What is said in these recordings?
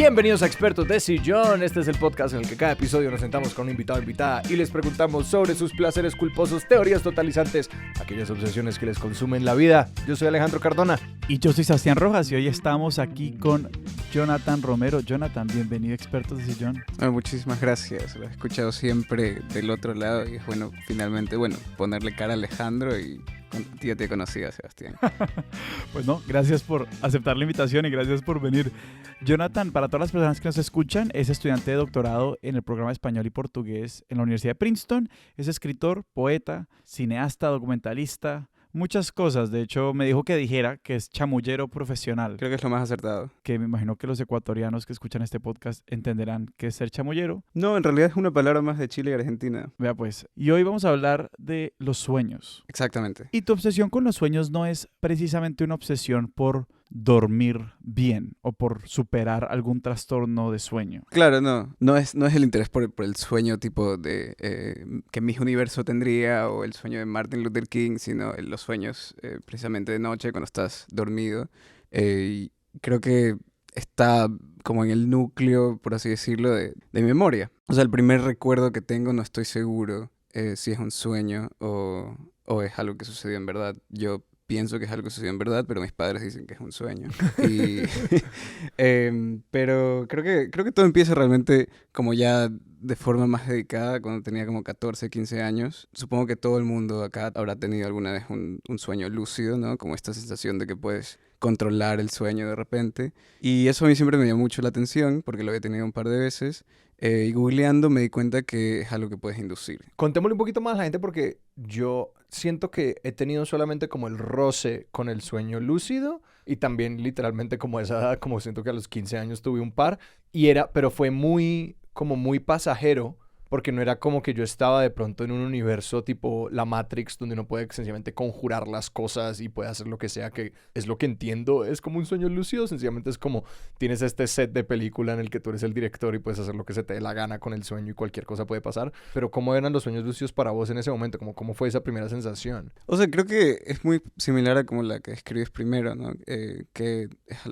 Bienvenidos a Expertos de Sillón. Este es el podcast en el que cada episodio nos sentamos con un invitado o invitada y les preguntamos sobre sus placeres culposos, teorías totalizantes, aquellas obsesiones que les consumen la vida. Yo soy Alejandro Cardona. Y yo soy Sebastián Rojas y hoy estamos aquí con Jonathan Romero. Jonathan, bienvenido a Expertos de Sillón. Muchísimas gracias. Lo he escuchado siempre del otro lado y es bueno, finalmente, ponerle cara a Alejandro y ya te conocía, Sebastián. Pues no, gracias por aceptar la invitación y gracias por venir. Jonathan, para todas las personas que nos escuchan, es estudiante de doctorado en el programa de español y portugués en la Universidad de Princeton. Es escritor, poeta, cineasta, documentalista, muchas cosas. De hecho, me dijo que dijera que es chamullero profesional. Creo que es lo más acertado. Que me imagino que los ecuatorianos que escuchan este podcast entenderán qué es ser chamullero. No, en realidad es una palabra más de Chile y Argentina. Vea pues, y hoy vamos a hablar de los sueños. Exactamente. Y tu obsesión con los sueños no es precisamente una obsesión por dormir bien o por superar algún trastorno de sueño. Claro, no es el interés por el sueño tipo de que Miss Universo tendría o el sueño de Martin Luther King, sino los sueños precisamente de noche cuando estás dormido. Y creo que está como en el núcleo, por así decirlo, de mi memoria. O sea, el primer recuerdo que tengo no estoy seguro si es un sueño o es algo que sucedió en verdad. Yo pienso que es algo que sucedió en verdad, pero mis padres dicen que es un sueño. Pero creo que todo empieza realmente como ya de forma más dedicada cuando tenía como 14, 15 años. Supongo que todo el mundo acá habrá tenido alguna vez un sueño lúcido, ¿no? Como esta sensación de que puedes controlar el sueño de repente. Y eso a mí siempre me llamó mucho la atención porque lo había tenido un par de veces. Y googleando me di cuenta que es algo que puedes inducir. Contémosle un poquito más a la gente porque yo siento que he tenido solamente como el roce con el sueño lúcido y también literalmente como a esa edad, como siento que a los 15 años tuve un par pero fue muy pasajero. Porque no era como que yo estaba de pronto en un universo tipo la Matrix, donde uno puede sencillamente conjurar las cosas y puede hacer lo que sea, que es lo que entiendo. Es como un sueño lúcido, sencillamente es como tienes este set de película en el que tú eres el director y puedes hacer lo que se te dé la gana con el sueño y cualquier cosa puede pasar. Pero ¿cómo eran los sueños lúcidos para vos en ese momento? ¿Cómo fue esa primera sensación? O sea, creo que es muy similar a como la que escribes primero, ¿no? Que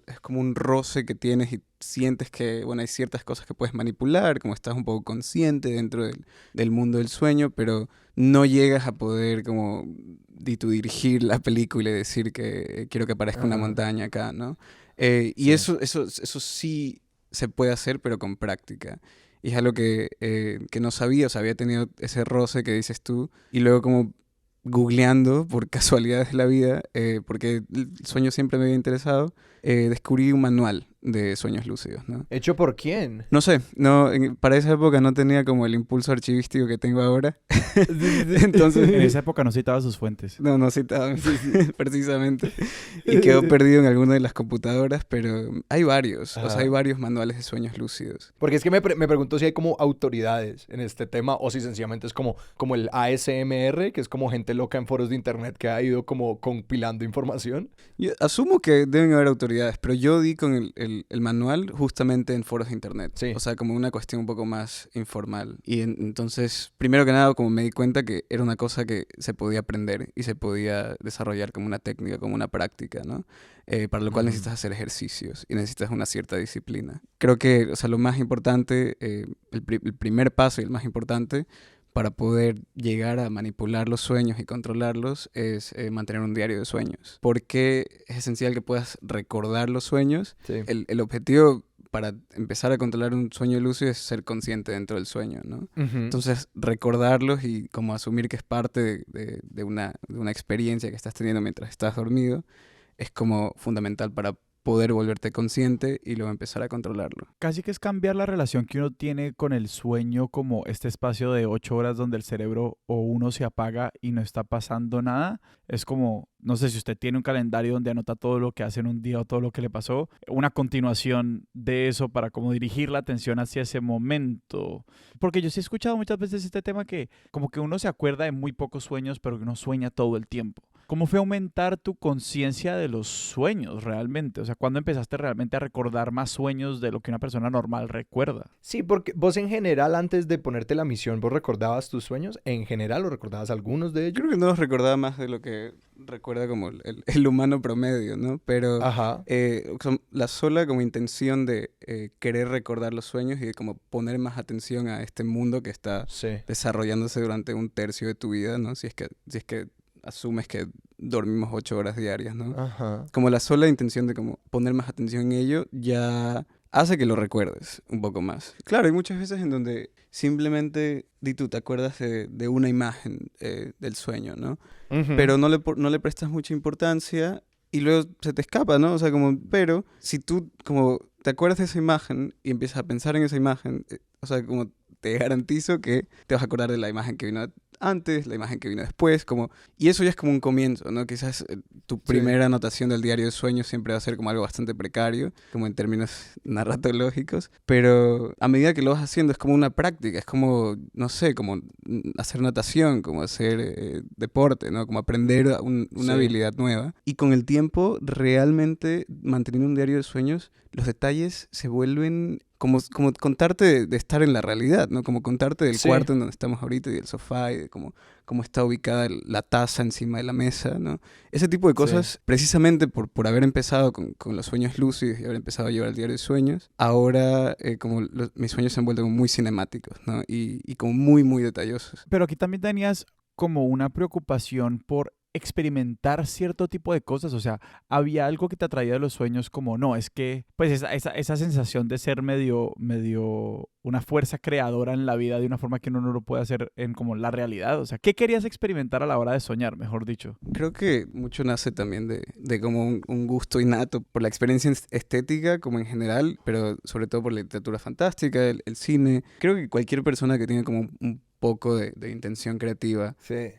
es como un roce que tienes y sientes que, hay ciertas cosas que puedes manipular, como estás un poco consciente dentro del mundo del sueño, pero no llegas a poder como dirigir la película y decir que quiero que aparezca una montaña acá, ¿no? Y eso sí se puede hacer, pero con práctica. Y es algo que no sabía, o sea, había tenido ese roce que dices tú, y luego como googleando por casualidades de la vida, porque el sueño siempre me había interesado, descubrí un manual de sueños lúcidos, ¿no? ¿Hecho por quién? No sé, para esa época no tenía como el impulso archivístico que tengo ahora. Entonces, en esa época no citaba sus fuentes. No citaba, precisamente. Y quedó perdido en alguna de las computadoras, pero hay varios. O sea, hay varios manuales de sueños lúcidos. Porque es que me pregunto si hay como autoridades en este tema o si sencillamente es como el ASMR, que es como gente loca en foros de internet que ha ido como compilando información. Yo asumo que deben haber autoridades, pero yo di con el manual justamente en foros de internet. Sí. O sea, como una cuestión un poco más informal. Y entonces, primero que nada, como me di cuenta que era una cosa que se podía aprender y se podía desarrollar como una técnica, como una práctica, ¿no? Para lo cual necesitas hacer ejercicios y necesitas una cierta disciplina. Creo que, o sea, lo más importante, el primer paso y el más importante para poder llegar a manipular los sueños y controlarlos es mantener un diario de sueños. Porque es esencial que puedas recordar los sueños. Sí. El objetivo para empezar a controlar un sueño lúcido es ser consciente dentro del sueño, ¿no? Uh-huh. Entonces, recordarlos y como asumir que es parte de una experiencia que estás teniendo mientras estás dormido es como fundamental para poder volverte consciente y luego empezar a controlarlo. Casi que es cambiar la relación que uno tiene con el sueño como este espacio de 8 horas donde el cerebro o uno se apaga y no está pasando nada. Es como, no sé si usted tiene un calendario donde anota todo lo que hace en un día o todo lo que le pasó, una continuación de eso para como dirigir la atención hacia ese momento. Porque yo sí he escuchado muchas veces este tema que como que uno se acuerda de muy pocos sueños, pero que uno sueña todo el tiempo. ¿Cómo fue aumentar tu conciencia de los sueños realmente? O sea, ¿cuándo empezaste realmente a recordar más sueños de lo que una persona normal recuerda? Sí, porque vos en general, antes de ponerte la misión, ¿vos recordabas tus sueños? ¿En general o recordabas algunos de ellos? Creo que no los recordaba más de lo que recuerda como el humano promedio, ¿no? Pero Ajá. la sola como intención de querer recordar los sueños y de como poner más atención a este mundo que está Sí. desarrollándose durante un tercio de tu vida, ¿no? Si es que asumes que dormimos 8 horas diarias, ¿no? Ajá. Como la sola intención de como poner más atención en ello ya hace que lo recuerdes un poco más. Claro, hay muchas veces en donde simplemente tú te acuerdas de una imagen del sueño, ¿no? Ujú. Pero no le prestas mucha importancia y luego se te escapa, ¿no? O sea, pero si tú como te acuerdas de esa imagen y empiezas a pensar en esa imagen, o sea, como te garantizo que te vas a acordar de la imagen que vino antes, la imagen que vino después, y eso ya es como un comienzo, ¿no? Quizás tu primera anotación del diario de sueños siempre va a ser como algo bastante precario, como en términos narratológicos, pero a medida que lo vas haciendo es como una práctica, es como, no sé, como hacer natación, como hacer deporte, ¿no? Como aprender una habilidad nueva. Y con el tiempo, realmente, manteniendo un diario de sueños, los detalles se vuelven como contarte de estar en la realidad, ¿no? Como contarte del cuarto en donde estamos ahorita y del sofá y de cómo está ubicada la taza encima de la mesa, ¿no? Ese tipo de cosas, precisamente por haber empezado con los sueños lúcidos y haber empezado a llevar el diario de sueños, ahora mis sueños se han vuelto como muy cinemáticos, ¿no? Y como muy, muy detallosos. Pero aquí también tenías como una preocupación por experimentar cierto tipo de cosas, o sea, había algo que te atraía de los sueños como, no, es que, pues esa sensación de ser medio una fuerza creadora en la vida de una forma que uno no lo puede hacer en como la realidad, o sea, ¿qué querías experimentar a la hora de soñar, mejor dicho? Creo que mucho nace también de como un gusto innato por la experiencia estética como en general, pero sobre todo por la literatura fantástica, el cine. Creo que cualquier persona que tenga como un poco de intención creativa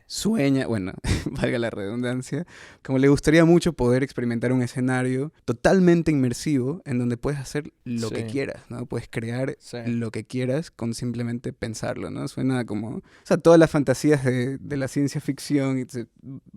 sueña, bueno, valga la redundancia, como le gustaría mucho poder experimentar un escenario totalmente inmersivo en donde puedes hacer lo que quieras, ¿no? Puedes crear lo que quieras con simplemente pensarlo, ¿no? Suena como, o sea, todas las fantasías de la ciencia ficción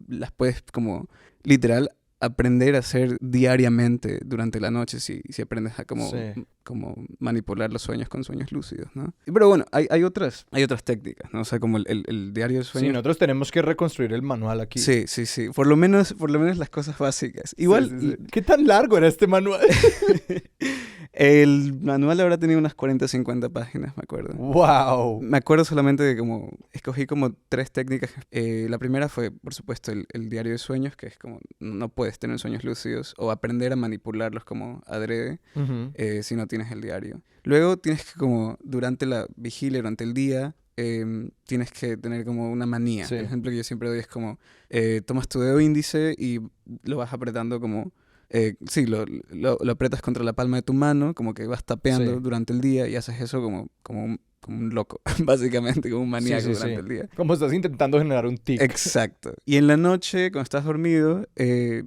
las puedes como literal aprender a hacer diariamente durante la noche si aprendes a como manipular los sueños con sueños lúcidos, ¿no? Pero bueno, hay otras técnicas, ¿no? O sea, como el diario de sueños. Sí, nosotros tenemos que reconstruir el manual aquí. Sí. Por lo menos las cosas básicas. Igual. Sí. ¿Qué tan largo era este manual? El manual habrá tenido unas 40 o 50 páginas, me acuerdo. ¡Wow! Me acuerdo solamente de como escogí como 3 técnicas. La primera fue, por supuesto, el diario de sueños, que es como no puedes tener sueños lúcidos o aprender a manipularlos como adrede si no tienes el diario. Luego tienes que como durante la vigilia, durante el día, tienes que tener como una manía. El ejemplo que yo siempre doy es como tomas tu dedo índice y lo vas apretando como... lo aprietas contra la palma de tu mano, como que vas tapeando durante el día y haces eso como un loco, básicamente, como un maníaco durante el día. Como estás intentando generar un tic. Exacto. Y en la noche, cuando estás dormido,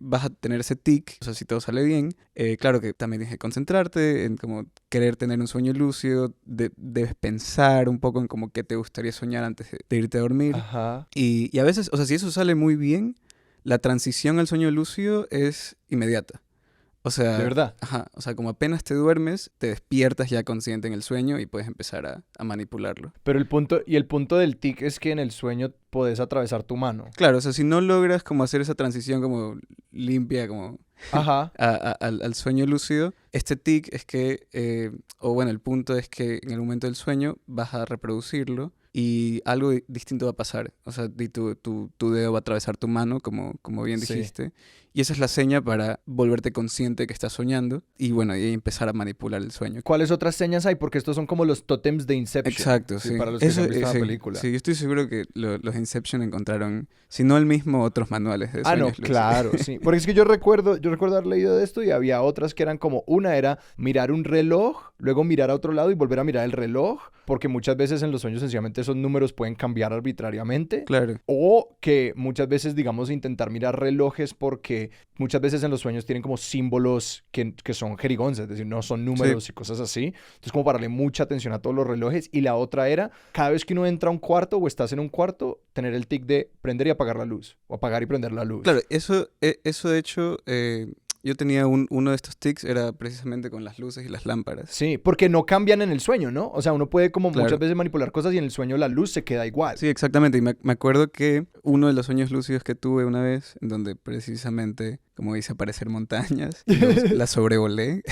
vas a tener ese tic, o sea, si todo sale bien. Claro que también tienes que concentrarte en como querer tener un sueño lúcido, debes pensar un poco en como qué te gustaría soñar antes de irte a dormir. Ajá. Y a veces, o sea, si eso sale muy bien, la transición al sueño lúcido es inmediata. O sea, ¿de verdad? Ajá, o sea, como apenas te duermes, te despiertas ya consciente en el sueño y puedes empezar a manipularlo. Pero el punto del tic es que en el sueño podés atravesar tu mano. Claro, o sea, si no logras como hacer esa transición como limpia, como al sueño lúcido, este tic es que, el punto es que en el momento del sueño vas a reproducirlo y algo distinto va a pasar. O sea, tu dedo va a atravesar tu mano, como bien dijiste. Y esa es la seña para volverte consciente que estás soñando y y empezar a manipular el sueño. ¿Cuáles otras señas hay? Porque estos son como los tótems de Inception. Exacto, sí. Para los que han visto la película. Sí, yo estoy seguro que los Inception encontraron, si no el mismo, otros manuales de sueños lúcidos. Claro, sí. Porque es que yo recuerdo haber leído de esto y había otras que eran como, una era mirar un reloj, luego mirar a otro lado y volver a mirar el reloj, porque muchas veces en los sueños sencillamente esos números pueden cambiar arbitrariamente. Claro. O que muchas veces, digamos, intentar mirar relojes porque que muchas veces en los sueños tienen como símbolos que son jerigonzas, es decir, no son números y cosas así. Entonces como para darle mucha atención a todos los relojes. Y la otra era, cada vez que uno entra a un cuarto o estás en un cuarto, tener el tic de prender y apagar la luz, o apagar y prender la luz. Claro, eso de hecho, yo tenía uno de estos tics, era precisamente con las luces y las lámparas. Sí, porque no cambian en el sueño, ¿no? O sea, uno puede como Claro. muchas veces manipular cosas y en el sueño la luz se queda igual. Sí, exactamente. Y me acuerdo que uno de los sueños lúcidos que tuve una vez, en donde precisamente, como hice aparecer montañas, las sobrevolé.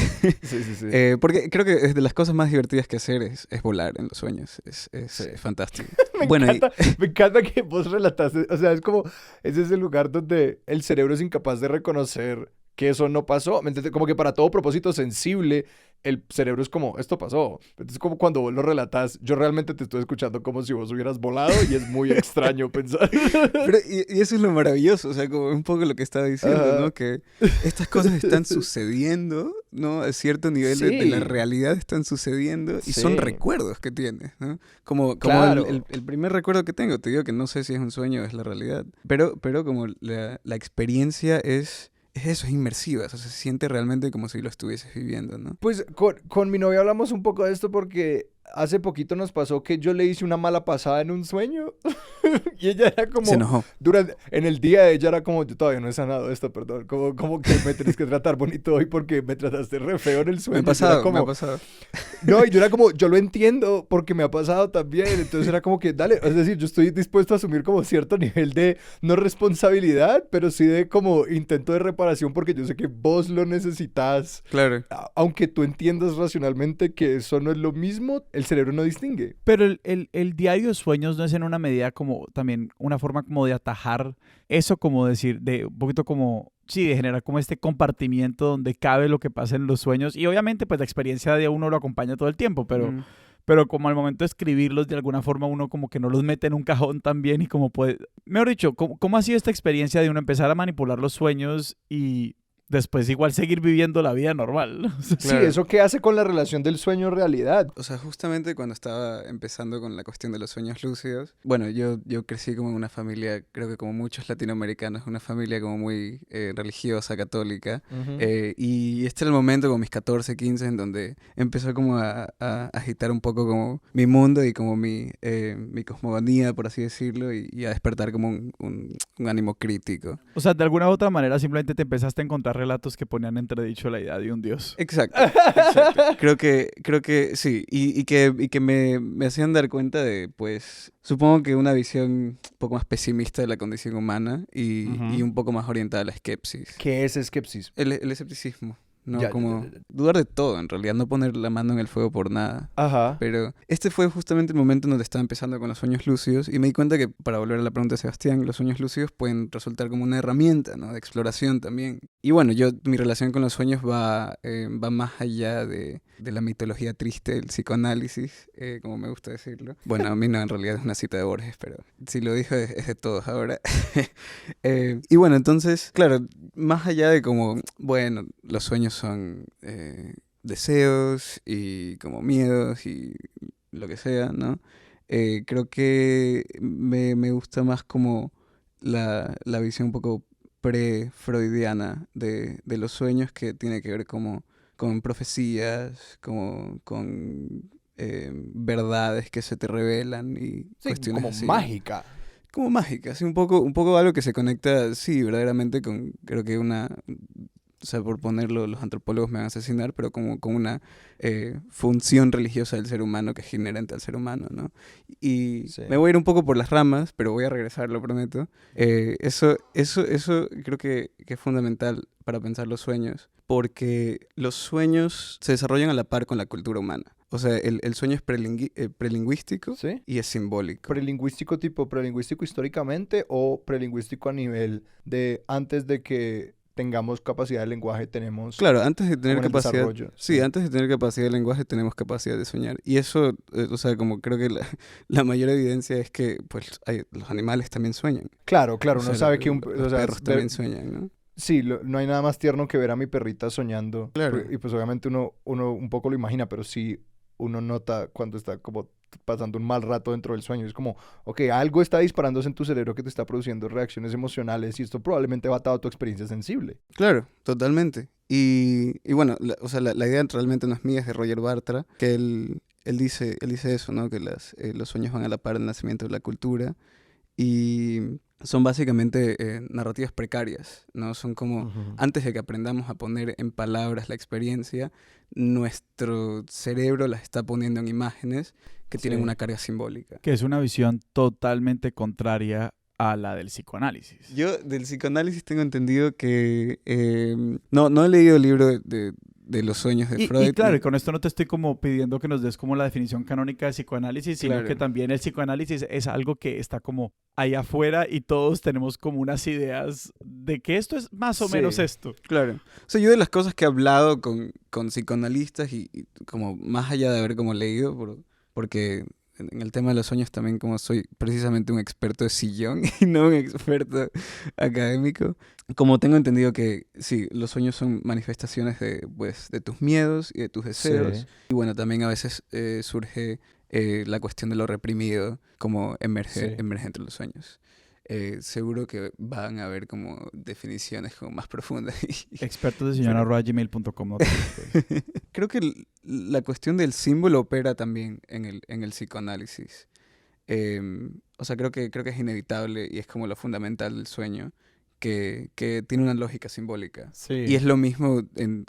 Sí. Porque creo que es de las cosas más divertidas que hacer es volar en los sueños. Es fantástico. Me encanta que vos relataste, o sea, es como, ese es el lugar donde el cerebro es incapaz de reconocer que eso no pasó. ¿Me entiendes? Como que para todo propósito sensible, el cerebro es como, esto pasó. Entonces, como cuando vos lo relatas, yo realmente te estoy escuchando como si vos hubieras volado y es muy extraño pensar. Pero, y eso es lo maravilloso, o sea, como un poco lo que estaba diciendo, Ajá. ¿no? Que estas cosas están sucediendo, ¿no? A cierto nivel de la Sí. realidad están sucediendo y Sí. son recuerdos que tienes, ¿no? Como Claro. el primer recuerdo que tengo, te digo que no sé si es un sueño o es la realidad, pero como la experiencia es eso, es inmersiva, o sea, se siente realmente como si lo estuvieses viviendo, ¿no? Pues con mi novia hablamos un poco de esto porque hace poquito nos pasó que yo le hice una mala pasada en un sueño y ella era como... Se enojó. En el día de ella era como, yo todavía no he sanado esto, perdón, como que me tenés que tratar bonito hoy porque me trataste re feo en el sueño. Me ha pasado, como, me ha pasado. No, y yo era como, yo lo entiendo porque me ha pasado también. Entonces era como que, dale, es decir, yo estoy dispuesto a asumir como cierto nivel de, no responsabilidad, pero sí de como intento de reparación porque yo sé que vos lo necesitas. Claro. Aunque tú entiendas racionalmente que eso no es lo mismo, el cerebro no distingue. Pero el diario de sueños no es en una medida como también una forma como de atajar eso, como decir, de un poquito como, sí, de generar como este compartimiento donde cabe lo que pasa en los sueños. Y obviamente pues la experiencia de uno lo acompaña todo el tiempo, pero como al momento de escribirlos de alguna forma uno como que no los mete en un cajón también y como puede... Mejor dicho, ¿cómo ha sido esta experiencia de uno empezar a manipular los sueños y después igual seguir viviendo la vida normal? Sí, Claro. ¿eso qué hace con la relación del sueño-realidad? O sea, justamente cuando estaba empezando con la cuestión de los sueños lúcidos, bueno, yo crecí como en una familia, creo que como muchos latinoamericanos, una familia como muy religiosa, católica, y este era el momento con mis 14, 15, en donde empezó como a agitar un poco como mi mundo y como mi cosmogonía, por así decirlo, y a despertar como un ánimo crítico. O sea, de alguna u otra manera simplemente te empezaste a encontrar relatos que ponían entredicho la idea de un dios. Exacto. Creo que sí, y que me hacían dar cuenta de, pues, supongo que una visión un poco más pesimista de la condición humana y un poco más orientada a la esquepsis. ¿Qué es esquepsis? El escepticismo, ¿no? Ya, Como ya. dudar de todo, en realidad, no poner la mano en el fuego por nada. Ajá. Pero este fue justamente el momento en donde estaba empezando con los sueños lúcidos y me di cuenta que, para volver a la pregunta de Sebastián, los sueños lúcidos pueden resultar como una herramienta, ¿no? De exploración también. Y bueno, mi relación con los sueños va más allá de la mitología triste del psicoanálisis, como me gusta decirlo. Bueno, a mí no, en realidad es una cita de Borges, pero si lo dijo es de todos ahora. Y bueno, entonces, claro, más allá de como, bueno, los sueños son deseos y como miedos y lo que sea, ¿no? Creo que me gusta más como la visión un poco pre-freudiana de los sueños, que tiene que ver como con profecías, como con verdades que se te revelan y Sí, cuestiones como así. mágica. Como mágica, así un poco algo que se conecta, sí, verdaderamente con, creo que o sea, por ponerlo, los antropólogos me van a asesinar, pero como con una función religiosa del ser humano que es inherente al ser humano, ¿no? Y Sí. me voy a ir un poco por las ramas, pero voy a regresar, lo prometo. Eso creo que es fundamental para pensar los sueños, porque los sueños se desarrollan a la par con la cultura humana. O sea, el sueño es prelingüístico ¿Sí? y es simbólico. ¿Prelingüístico tipo prelingüístico históricamente o prelingüístico a nivel de antes de que tengamos capacidad de lenguaje tenemos Claro, antes de tener como en el capacidad... desarrollo? Sí, antes de tener capacidad de lenguaje tenemos capacidad de soñar. Y eso, o sea, como creo que la mayor evidencia es que pues los animales también sueñan. Claro, O uno sea, sabe que los perros también sueñan, ¿no? sí, no hay nada más tierno que ver a mi perrita soñando. Claro. Y pues obviamente uno un poco lo imagina, pero sí uno nota cuando está como pasando un mal rato dentro del sueño. Es como, ok, algo está disparándose en tu cerebro que te está produciendo reacciones emocionales y esto probablemente va atado a tu experiencia sensible. Claro, totalmente. Y bueno, o sea, la idea realmente no es mía, es de Roger Bartra, que él dice eso, ¿no? Que los sueños van a la par del nacimiento de la cultura y son básicamente narrativas precarias, ¿no? Son como, antes de que aprendamos a poner en palabras la experiencia, nuestro cerebro las está poniendo en imágenes que tienen una carga simbólica. Que es una visión totalmente contraria a la del psicoanálisis. Yo del psicoanálisis tengo entendido que... no he leído el libro de los sueños de Freud. Y claro, y con esto no te estoy como pidiendo que nos des como la definición canónica de psicoanálisis, sino Claro. que también el psicoanálisis es algo que está como ahí afuera y todos tenemos como unas ideas de que esto es más o menos esto. Claro. O sea, yo de las cosas que he hablado con psicoanalistas y como más allá de haber como leído, porque en el tema de los sueños también como soy precisamente un experto de sillón y no un experto académico, como tengo entendido que sí, los sueños son manifestaciones de tus miedos y de tus deseos. Sí. Y bueno, también a veces surge la cuestión de lo reprimido como emerge entre los sueños. Seguro que van a haber como definiciones como más profundas. Expertosdeseñor@gmail.com, no te preocupes. Creo que la cuestión del símbolo opera también en el psicoanálisis. O sea, creo que es inevitable y es como lo fundamental del sueño, que tiene una lógica simbólica. Sí. Y es lo mismo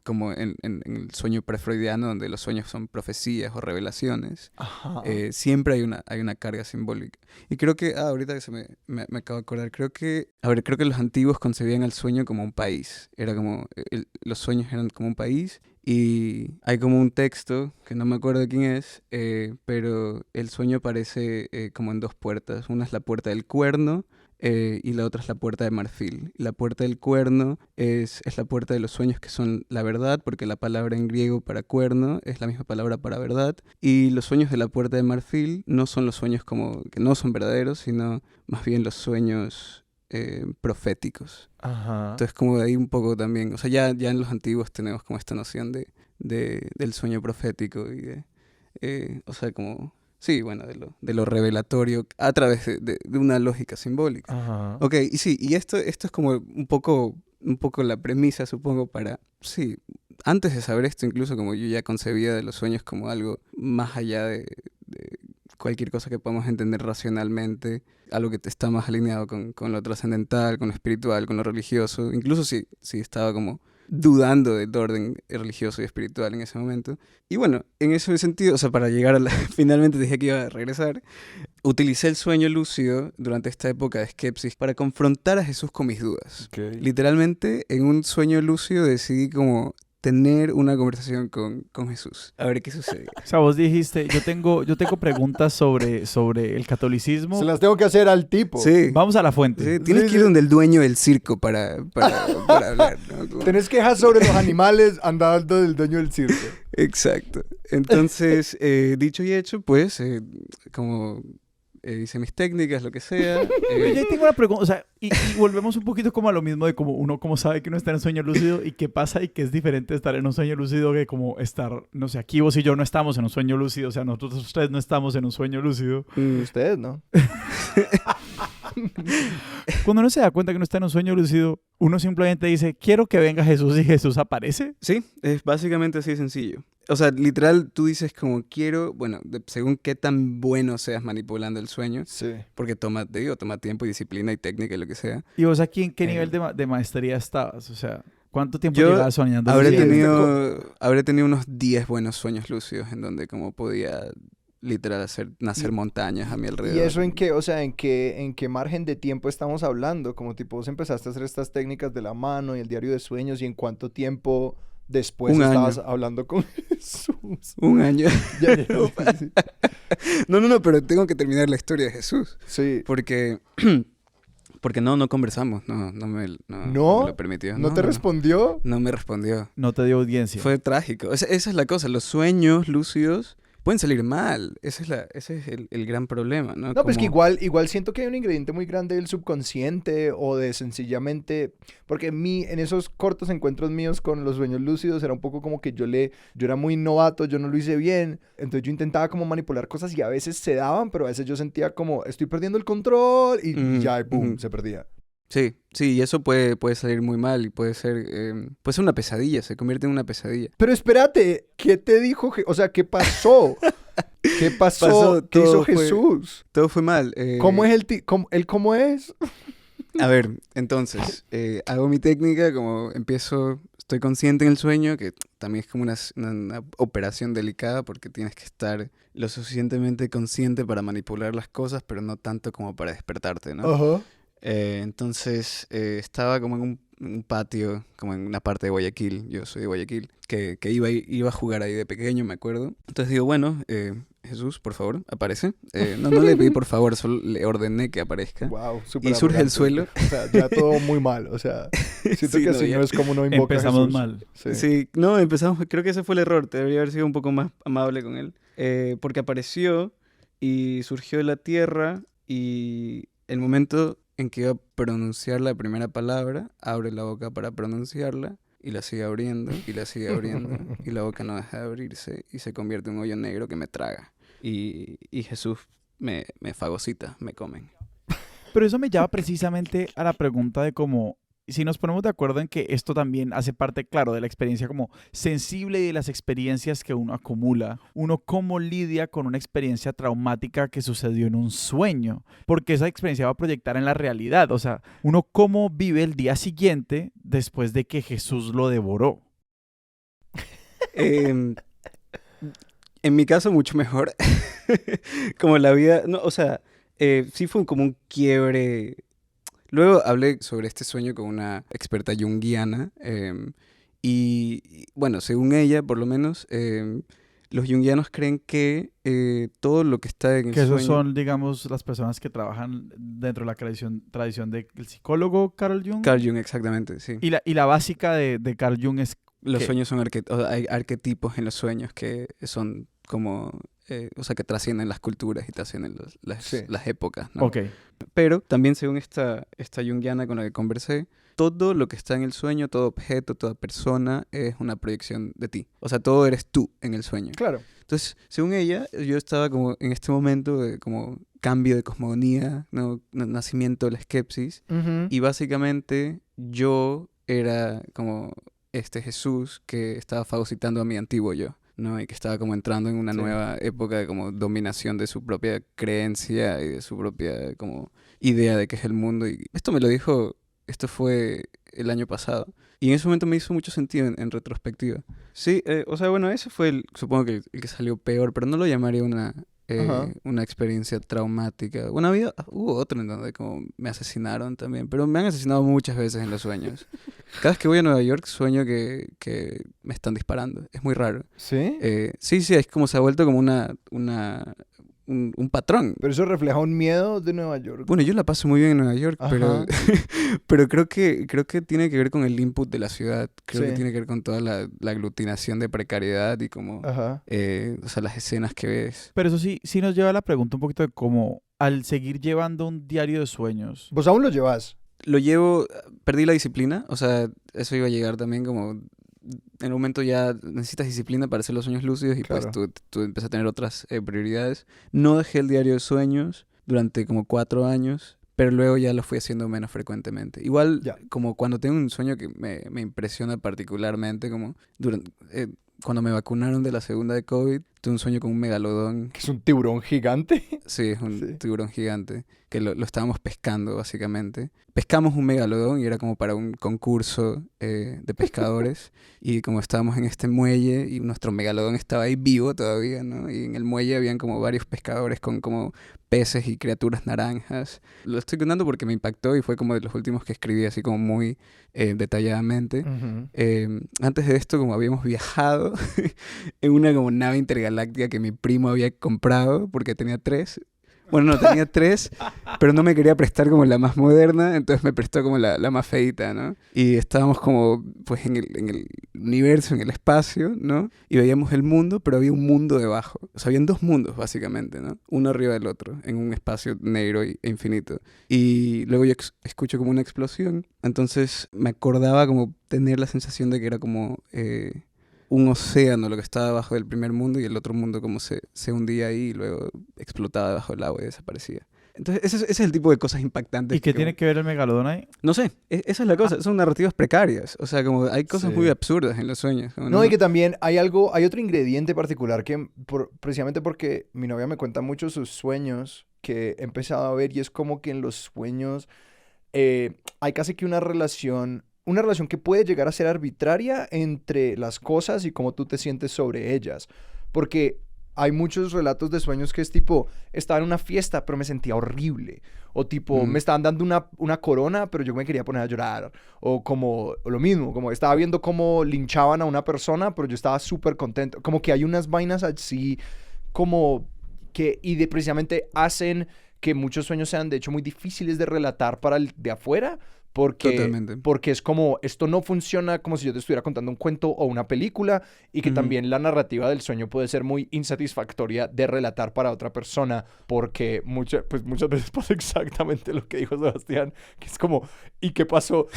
como en el sueño prefreudiano, donde los sueños son profecías o revelaciones. Ajá. Siempre hay una carga simbólica. Y creo que, ahorita que me acabo de acordar, creo que los antiguos concebían el sueño como un país. Era como, los sueños eran como un país. Y hay como un texto, que no me acuerdo de quién es, pero el sueño aparece como en dos puertas. Una es la puerta del cuerno, y la otra es la puerta de marfil. La puerta del cuerno es la puerta de los sueños que son la verdad, porque la palabra en griego para cuerno es la misma palabra para verdad. Y los sueños de la puerta de marfil no son los sueños como que no son verdaderos, sino más bien los sueños proféticos. Ajá. Entonces como de ahí un poco también, o sea, ya en los antiguos tenemos como esta noción del sueño profético y o sea, como... Sí, bueno, de lo revelatorio a través de una lógica simbólica. Ajá. Ok, y sí, y esto es como un poco la premisa, supongo, para... Sí, antes de saber esto, incluso como yo ya concebía de los sueños como algo más allá de cualquier cosa que podamos entender racionalmente, algo que está más alineado con lo trascendental, con lo espiritual, con lo religioso. Incluso si estaba como dudando del orden religioso y espiritual en ese momento. Y bueno, en ese sentido, o sea, para llegar a finalmente dije que iba a regresar, utilicé el sueño lúcido durante esta época de esquepsis para confrontar a Jesús con mis dudas. Okay. Literalmente, en un sueño lúcido decidí como tener una conversación con Jesús. A ver qué sucede. O sea, vos dijiste, yo tengo preguntas sobre el catolicismo. Se las tengo que hacer al tipo. Sí. Vamos a la fuente. Sí, tienes que ir donde el dueño del circo para hablar, ¿no? Como... Tenés quejas sobre los animales andando del dueño del circo. Exacto. Entonces, dicho y hecho, pues, como hice mis técnicas, lo que sea. Pero yo ahí tengo una pregunta, o sea, y volvemos un poquito como a lo mismo de como uno como sabe que uno está en un sueño lúcido y qué pasa y que es diferente estar en un sueño lúcido que como estar, no sé, aquí vos y yo no estamos en un sueño lúcido, o sea, nosotros tres no estamos en un sueño lúcido. Ustedes, ¿no? Cuando uno se da cuenta que uno está en un sueño lúcido, uno simplemente dice, quiero que venga Jesús y Jesús aparece. Sí, es básicamente así de sencillo. O sea, literal, tú dices como quiero, bueno, según qué tan bueno seas manipulando el sueño, Sí. porque toma tiempo y disciplina y técnica y lo que sea. ¿Y vos aquí en qué nivel de maestría estabas? O sea, ¿cuánto tiempo Yo llevabas soñando? Habré lúcido? tenido unos 10 buenos sueños lúcidos en donde como podía literal nacer montañas a mi alrededor. ¿Y eso en qué, o sea, en qué margen de tiempo estamos hablando? Como tipo, vos empezaste a hacer estas técnicas de la mano y el diario de sueños y en cuánto tiempo después Un estabas año. hablando con Jesús. Un año. Ya, sí. No, pero tengo que terminar la historia de Jesús. Sí. Porque no conversamos, no me lo permitió. ¿No te respondió? No me respondió. No te dio audiencia. Fue trágico. Esa es la cosa, los sueños lúcidos pueden salir mal. Ese es el gran problema, ¿no? No, pues que Como- igual siento que hay un ingrediente muy grande del subconsciente o de sencillamente, porque en esos cortos encuentros míos con los sueños lúcidos era un poco como que yo era muy novato, yo no lo hice bien, entonces yo intentaba como manipular cosas y a veces se daban, pero a veces yo sentía como estoy perdiendo el control y Ujú, ya, y boom, ujú. se perdía. Sí, y eso puede salir muy mal y puede ser una pesadilla, se convierte en una pesadilla. Pero espérate, ¿qué te dijo? O sea, ¿qué pasó? ¿Qué pasó? Pasó, ¿Qué hizo todo fue- Jesús? Todo fue mal. ¿Cómo es él cómo es? A ver, entonces, hago mi técnica, como estoy consciente en el sueño, que también es como una operación delicada porque tienes que estar lo suficientemente consciente para manipular las cosas, pero no tanto como para despertarte, ¿no? Ajá. Entonces, estaba como en un patio, como en una parte de Guayaquil, yo soy de Guayaquil, que iba a jugar ahí de pequeño, me acuerdo. Entonces digo, bueno, Jesús, por favor, aparece. No le pedí por favor, solo le ordené que aparezca. Wow, súper Y surge el arrogante. suelo. O sea, ya todo muy mal. O sea, siento Sí, que no, así ya. no es como uno invoca a Empezamos Jesús. mal. Sí. Sí, no, empezamos, creo que ese fue el error, debería haber sido un poco más amable con él, porque apareció y surgió de la tierra y el momento en que iba a pronunciar la primera palabra, abre la boca para pronunciarla y la sigue abriendo y la sigue abriendo y la boca no deja de abrirse y se convierte en un hoyo negro que me traga y Jesús me fagocita, me comen. Pero eso me lleva precisamente a la pregunta de cómo, si nos ponemos de acuerdo en que esto también hace parte, claro, de la experiencia como sensible y de las experiencias que uno acumula, uno cómo lidia con una experiencia traumática que sucedió en un sueño, porque esa experiencia va a proyectar en la realidad, o sea, uno cómo vive el día siguiente después de que Jesús lo devoró. Em, en mi caso, mucho mejor. Como la vida, no, o sea, sí fue como un quiebre. Luego hablé sobre este sueño con una experta junguiana bueno, según ella, por lo menos, los junguianos creen que todo lo que está en el Que esos sueño... son, digamos, las personas que trabajan dentro de la tradición del psicólogo Carl Jung. Carl Jung, exactamente, sí. Y la básica de Carl Jung es Los ¿qué? sueños son hay arquetipos en los sueños que son como... o sea, que trascienden las culturas y trascienden Sí. las épocas, ¿no? Ok. Pero también según esta junguiana con la que conversé, todo lo que está en el sueño, todo objeto, toda persona es una proyección de ti. O sea, todo eres tú en el sueño. Claro. Entonces, según ella, yo estaba como en este momento de como cambio de cosmogonía, ¿no? Nacimiento de la esquepsis. Ujú. Y básicamente yo era como este Jesús que estaba fagocitando a mi antiguo yo, ¿no? Y que estaba como entrando en una Sí. nueva época de como dominación de su propia creencia y de su propia como idea de qué es el mundo. Y esto fue el año pasado. Y en ese momento me hizo mucho sentido en retrospectiva. Sí, o sea, bueno, ese fue supongo que el que salió peor, pero no lo llamaría Ajá. una experiencia traumática. Bueno, hubo otro en donde como me asesinaron también, pero me han asesinado muchas veces en los sueños. Cada vez que voy a Nueva York sueño que me están disparando. Es muy raro. ¿Sí? Sí, es como se ha vuelto como un patrón. Pero eso refleja un miedo de Nueva York. Bueno, yo la paso muy bien en Nueva York, Ajá. pero creo que tiene que ver con el input de la ciudad. Creo que Sí. tiene que ver con toda la aglutinación de precariedad y como, Ajá. o sea, las escenas que ves. Pero eso sí nos lleva a la pregunta un poquito de cómo, al seguir llevando un diario de sueños, Vos aún lo llevas. Perdí la disciplina, o sea, eso iba a llegar también como... En un momento ya necesitas disciplina para hacer los sueños lúcidos y Claro. pues tú empiezas a tener otras prioridades. No dejé el diario de sueños durante como 4 años, pero luego ya lo fui haciendo menos frecuentemente. Igual, Ya. como cuando tengo un sueño que me impresiona particularmente, como cuando me vacunaron de la segunda de COVID, tuve un sueño con un megalodón. Que es un tiburón gigante. Sí, es un Sí. tiburón gigante, que lo estábamos pescando básicamente. Pescamos un megalodón y era como para un concurso de pescadores. Y como estábamos en este muelle y nuestro megalodón estaba ahí vivo todavía, ¿no? Y en el muelle habían como varios pescadores con como peces y criaturas naranjas. Lo estoy contando porque me impactó y fue como de los últimos que escribí así como muy detalladamente. Ujú. Antes de esto, como habíamos viajado en una como nave intergaláctica que mi primo había comprado porque tenía 3. Bueno, no, tenía 3, pero no me quería prestar como la más moderna, entonces me prestó como la más feita, ¿no? Y estábamos como, pues, en el universo, en el espacio, ¿no? Y veíamos el mundo, pero había un mundo debajo. O sea, habían 2 mundos, básicamente, ¿no? Uno arriba del otro, en un espacio negro e infinito. Y luego yo escucho como una explosión, entonces me acordaba como tener la sensación de que era como... un océano lo que estaba debajo del primer mundo y el otro mundo como se hundía ahí y luego explotaba debajo del agua y desaparecía. Entonces ese es el tipo de cosas impactantes. ¿Y qué tiene que ver el megalodón ahí? No sé, esa es la cosa, son narrativas precarias, o sea, como hay cosas Sí. muy absurdas en los sueños. como No, y que también hay otro ingrediente particular que precisamente porque mi novia me cuenta mucho sus sueños que he empezado a ver y es como que en los sueños hay casi que una relación que puede llegar a ser arbitraria entre las cosas y cómo tú te sientes sobre ellas. Porque hay muchos relatos de sueños que es tipo, estaba en una fiesta pero me sentía horrible. O tipo, me estaban dando una corona pero yo me quería poner a llorar. O como lo mismo, como estaba viendo cómo linchaban a una persona pero yo estaba súper contento. Como que hay unas vainas así como que, precisamente hacen que muchos sueños sean de hecho muy difíciles de relatar para el de afuera, Totalmente. porque es como, esto no funciona como si yo te estuviera contando un cuento o una película, y que también la narrativa del sueño puede ser muy insatisfactoria de relatar para otra persona, porque pues muchas veces pasa exactamente lo que dijo Sebastián, que es como, ¿y qué pasó?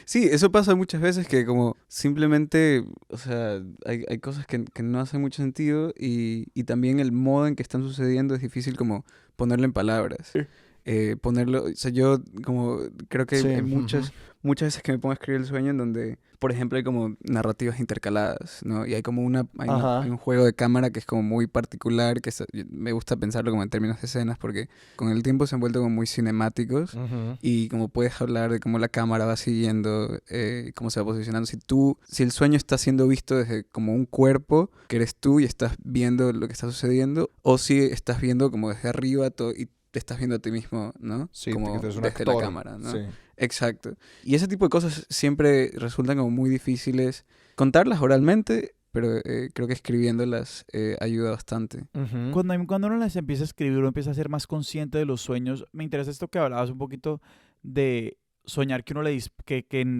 Sí, eso pasa muchas veces que como simplemente, o sea, hay cosas que no hacen mucho sentido y también el modo en que están sucediendo es difícil como ponerlo en palabras. Sí. Ponerlo, o sea, yo como creo que Sí, hay ujú. muchas veces que me pongo a escribir el sueño en donde, por ejemplo, hay como narrativas intercaladas, ¿no? Y hay como hay Ajá. un juego de cámara que es como muy particular, me gusta pensarlo como en términos de escenas porque con el tiempo se han vuelto como muy cinemáticos Ujú. y como puedes hablar de cómo la cámara va siguiendo, cómo se va posicionando. Si el sueño está siendo visto desde como un cuerpo, que eres tú y estás viendo lo que está sucediendo, o si estás viendo como desde arriba y te estás viendo a ti mismo, ¿no? Sí, Como porque tú eres un desde la actor. cámara, ¿no? Sí. Exacto. Y ese tipo de cosas siempre resultan como muy difíciles contarlas oralmente, pero creo que escribiéndolas ayuda bastante. Ujú. Cuando uno las empieza a escribir, uno empieza a ser más consciente de los sueños. Me interesa esto que hablabas un poquito de soñar que uno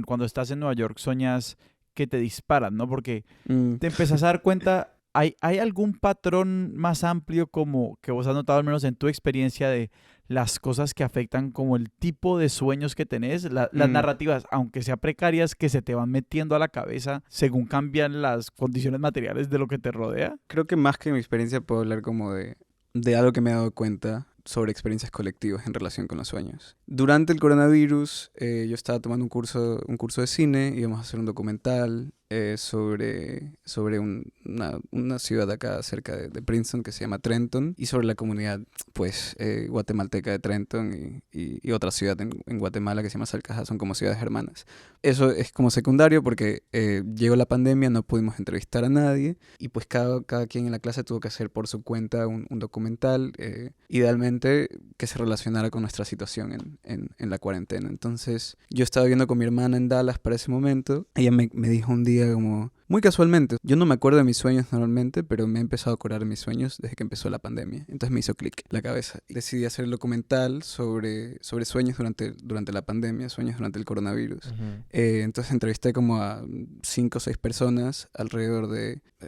cuando estás en Nueva York soñas que te disparan, ¿no? Porque Mm, te empezás a dar cuenta, ¿hay algún patrón más amplio como que vos has notado al menos en tu experiencia de las cosas que afectan como el tipo de sueños que tenés, las mm. narrativas, aunque sea precarias, que se te van metiendo a la cabeza según cambian las condiciones materiales de lo que te rodea? Creo que más que mi experiencia puedo hablar como de algo que me he dado cuenta sobre experiencias colectivas en relación con los sueños. Durante el coronavirus, yo estaba tomando un curso de cine, íbamos a hacer un documental sobre una ciudad acá cerca de Princeton que se llama Trenton y sobre la comunidad pues guatemalteca de Trenton y otra ciudad en Guatemala que se llama Salcajá, son como ciudades hermanas. Eso es como secundario porque llegó la pandemia, no pudimos entrevistar a nadie y pues cada quien en la clase tuvo que hacer por su cuenta un documental, idealmente que se relacionara con nuestra situación en la cuarentena. Entonces yo estaba viendo con mi hermana en Dallas para ese momento. Ella me dijo un día como, muy casualmente, yo no me acuerdo de mis sueños normalmente, pero me he empezado a acordar de mis sueños desde que empezó la pandemia. Entonces me hizo clic la cabeza. Decidí hacer el documental sobre sueños durante la pandemia, sueños durante el coronavirus. Ujú. Entonces entrevisté como a 5 o 6 personas alrededor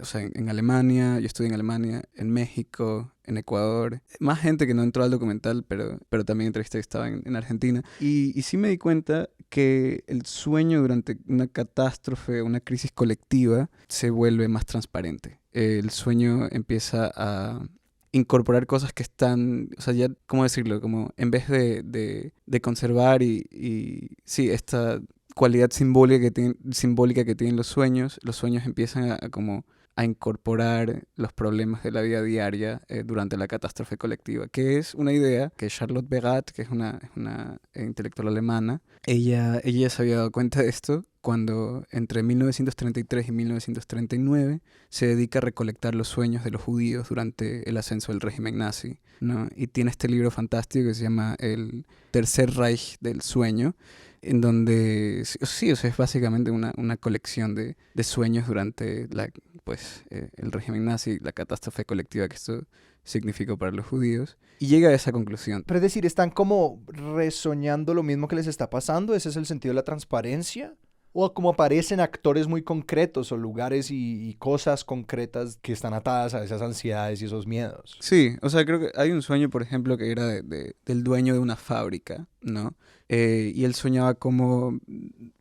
o sea, en Alemania, yo estudié en Alemania, en México, en Ecuador. Más gente que no entró al documental, pero también entrevisté que estaba en Argentina. Y sí me di cuenta que el sueño durante una catástrofe, una crisis colectiva, se vuelve más transparente. El sueño empieza a incorporar cosas que están, o sea, ya, ¿cómo decirlo? Como en vez de conservar sí, esta cualidad simbólica que tienen los sueños empiezan a como a incorporar los problemas de la vida diaria durante la catástrofe colectiva, que es una idea que Charlotte Begat, que es una intelectual alemana, ella se había dado cuenta de esto cuando entre 1933 y 1939 se dedica a recolectar los sueños de los judíos durante el ascenso del régimen nazi, ¿no? Y tiene este libro fantástico que se llama El Tercer Reich del Sueño, en donde, sí, o sea, es básicamente una colección de sueños durante el régimen nazi, la catástrofe colectiva que esto significó para los judíos, y llega a esa conclusión. Pero es decir, ¿están como resoñando lo mismo que les está pasando? ¿Ese es el sentido de la transparencia? ¿O como aparecen actores muy concretos o lugares y cosas concretas que están atadas a esas ansiedades y esos miedos? Sí, o sea, creo que hay un sueño, por ejemplo, que era del dueño de una fábrica, ¿no? Y él soñaba como,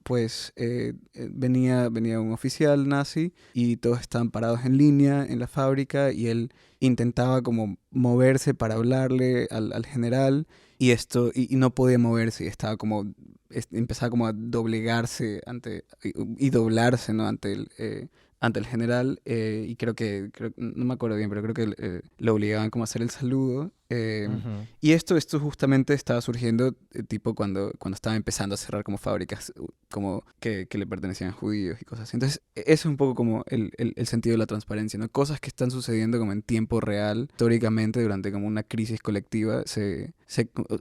pues, venía un oficial nazi y todos estaban parados en línea en la fábrica y él intentaba como moverse para hablarle al general y no podía moverse y estaba como, empezaba como a doblegarse y doblarse, ¿no? Ante el general, y no me acuerdo bien, pero creo que lo obligaban como a hacer el saludo. Y esto justamente estaba surgiendo tipo cuando estaba empezando a cerrar como fábricas como que le pertenecían a judíos y cosas así. Entonces, eso es un poco como el sentido de la transparencia, ¿no? Cosas que están sucediendo como en tiempo real, históricamente, durante como una crisis colectiva, se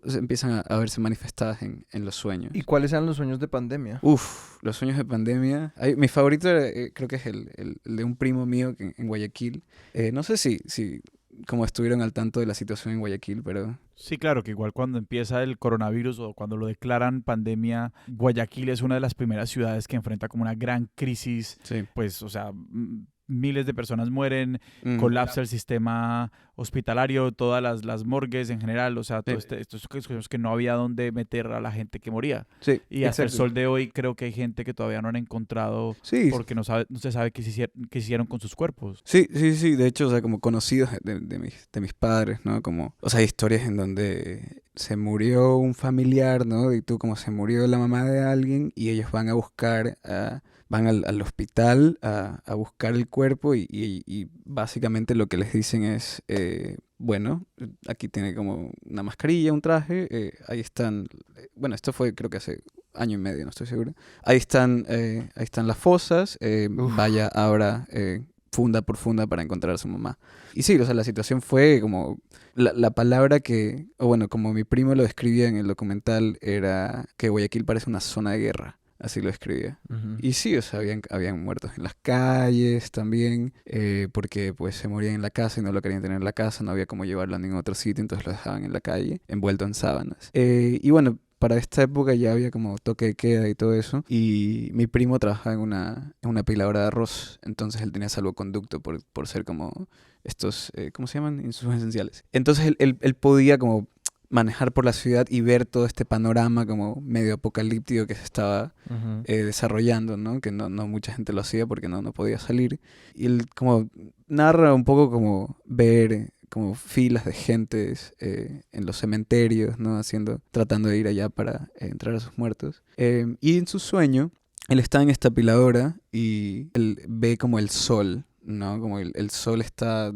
empiezan a verse manifestadas en los sueños. ¿Y cuáles eran los sueños de pandemia? Los sueños de pandemia. Mi favorito creo que es el de un primo mío en Guayaquil. No sé si como estuvieron al tanto de la situación en Guayaquil, pero... Sí, claro, que igual cuando empieza el coronavirus o cuando lo declaran pandemia, Guayaquil es una de las primeras ciudades que enfrenta como una gran crisis. Sí. Pues, o sea, miles de personas mueren, colapsa el sistema hospitalario, todas las morgues en general, o sea, todo estos cosas que no había dónde meter a la gente que moría. Sí, y hasta el sol de hoy creo que hay gente que todavía no han encontrado porque no se sabe qué hicieron con sus cuerpos. Sí, de hecho, o sea, como conocidos de mis padres, ¿no? Como, o sea, hay historias en donde se murió un familiar, ¿no? Y tú como se murió la mamá de alguien y ellos van a buscar van al hospital a buscar el cuerpo y básicamente lo que les dicen es, bueno, aquí tiene como una mascarilla, un traje, ahí están, bueno, esto fue creo que hace año y medio, no estoy seguro. Ahí están las fosas, vaya ahora funda por funda para encontrar a su mamá. Y sí, o sea, la situación fue como, la palabra o bueno, como mi primo lo describía en el documental, era que Guayaquil parece una zona de guerra. Así lo escribía. Uh-huh. Y sí, o sea, habían muertos en las calles también, porque pues se morían en la casa y no lo querían tener en la casa, no había cómo llevarlo a ningún otro sitio, entonces lo dejaban en la calle, envuelto en sábanas. Y bueno, para esta época ya había como toque de queda y todo eso, y mi primo trabajaba en una piladora de arroz, entonces él tenía salvoconducto por ser como estos, ¿cómo se llaman? Insumos esenciales. Entonces él podía como manejar por la ciudad y ver todo este panorama como medio apocalíptico que se estaba desarrollando, ¿no? Que no mucha gente lo hacía porque no podía salir. Y él como narra un poco como ver como filas de gentes en los cementerios, ¿no? Tratando de ir allá para entrar a sus muertos. Y en su sueño, él está en esta piladora y él ve como el sol, ¿no? Como el sol está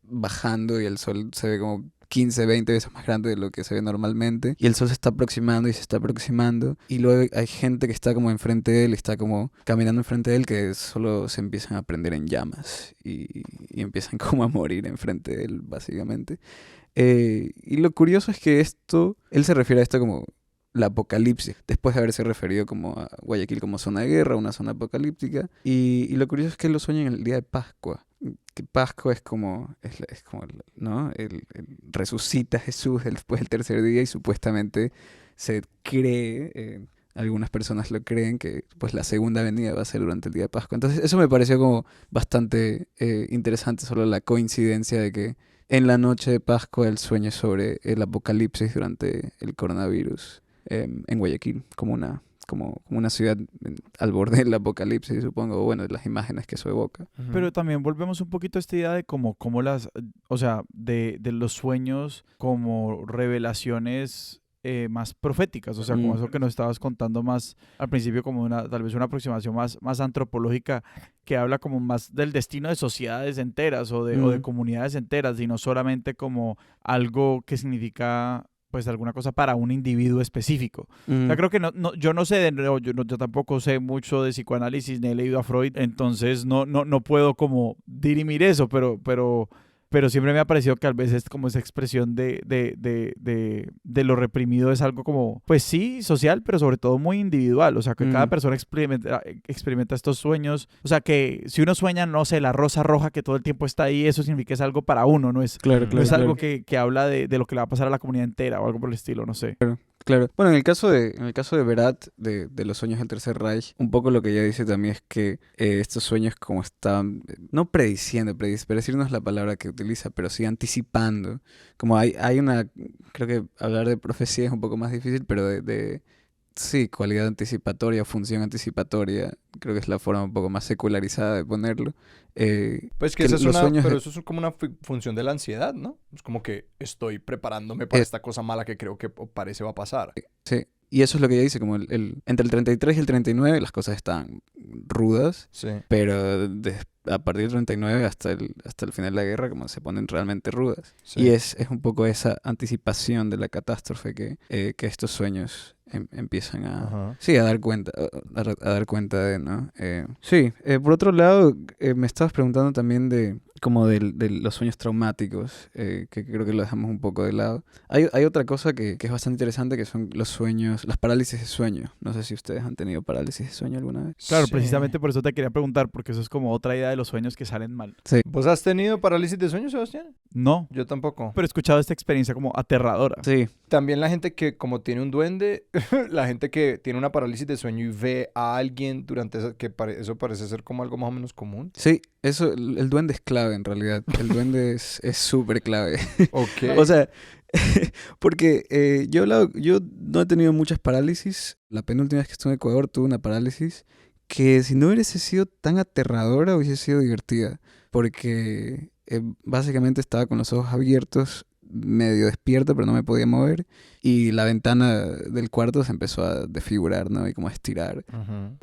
bajando y el sol se ve como 15, 20 veces más grande de lo que se ve normalmente. Y el sol se está aproximando y se está aproximando. Y luego hay gente que está como enfrente de él, está como caminando enfrente de él, que solo se empiezan a prender en llamas. Y empiezan como a morir enfrente de él, básicamente. Y lo curioso es que él se refiere a esto como la apocalipsis, después de haberse referido como a Guayaquil como zona de guerra, una zona apocalíptica. Y lo curioso es que él lo sueña en el día de Pascua. Que Pascua es como ¿no? Resucita a Jesús después del tercer día y supuestamente se cree, algunas personas lo creen, que pues la segunda venida va a ser durante el día de Pascua. Entonces eso me pareció como bastante interesante, solo la coincidencia de que en la noche de Pascua él sueña sobre el apocalipsis durante el coronavirus en Guayaquil, como una ciudad al borde del apocalipsis, supongo, bueno, de las imágenes que eso evoca. Pero también volvemos un poquito a esta idea de como o sea, de los sueños como revelaciones más proféticas, o sea, como eso que nos estabas contando más al principio, como tal vez una aproximación más antropológica, que habla como más del destino de sociedades enteras o de comunidades enteras, y no solamente como algo que significa pues alguna cosa para un individuo específico. O sea, creo que yo no sé, yo tampoco sé mucho de psicoanálisis, ni he leído a Freud, entonces no puedo como dirimir eso, pero pero siempre me ha parecido que a veces como esa expresión de lo reprimido es algo como, pues sí, social, pero sobre todo muy individual. O sea, que cada persona experimenta estos sueños. O sea, que si uno sueña, no sé, la rosa roja que todo el tiempo está ahí, eso significa que es algo para uno, no es, Claro, no es algo que habla de lo que le va a pasar a la comunidad entera o algo por el estilo, no sé. Claro. Bueno, en el caso de Berat, de los sueños del Tercer Reich, un poco lo que ella dice también es que estos sueños como están, no predecir no es la palabra que utiliza, pero sí anticipando. Como hay una, creo que hablar de profecía es un poco más difícil, pero sí, cualidad anticipatoria, función anticipatoria, creo que es la forma un poco más secularizada de ponerlo. Pues que esa es pero eso es como una función de la ansiedad, ¿no? Es como que estoy preparándome para esta cosa mala que creo que parece va a pasar. Sí, y eso es lo que ella dice, como entre el 33 y el 39 las cosas están rudas, sí. Pero a partir del 39 hasta el final de la guerra como se ponen realmente rudas. Sí. Y es un poco esa anticipación de la catástrofe que estos sueños empiezan a dar cuenta de, ¿no? Por otro lado, me estabas preguntando también de los sueños traumáticos, que creo que lo dejamos un poco de lado. Hay otra cosa que es bastante interesante, que son los sueños, las parálisis de sueño. No sé si ustedes han tenido parálisis de sueño alguna vez. Claro, precisamente por eso te quería preguntar, porque eso es como otra idea de los sueños que salen mal. Sí. ¿Vos has tenido parálisis de sueño, Sebastián? No. Yo tampoco. Pero he escuchado esta experiencia como aterradora. Sí. También la gente que como tiene un duende, la gente que tiene una parálisis de sueño y ve a alguien durante eso parece ser como algo más o menos común. Sí, eso, el duende es clave en realidad. El duende es súper clave. Ok. O sea, porque yo no he tenido muchas parálisis. La penúltima vez que estuve en Ecuador tuve una parálisis que si no hubiese sido tan aterradora hubiese sido divertida. Porque básicamente estaba con los ojos abiertos, medio despierto, pero no me podía mover. Y la ventana del cuarto se empezó a desfigurar, ¿no? Y como a estirar.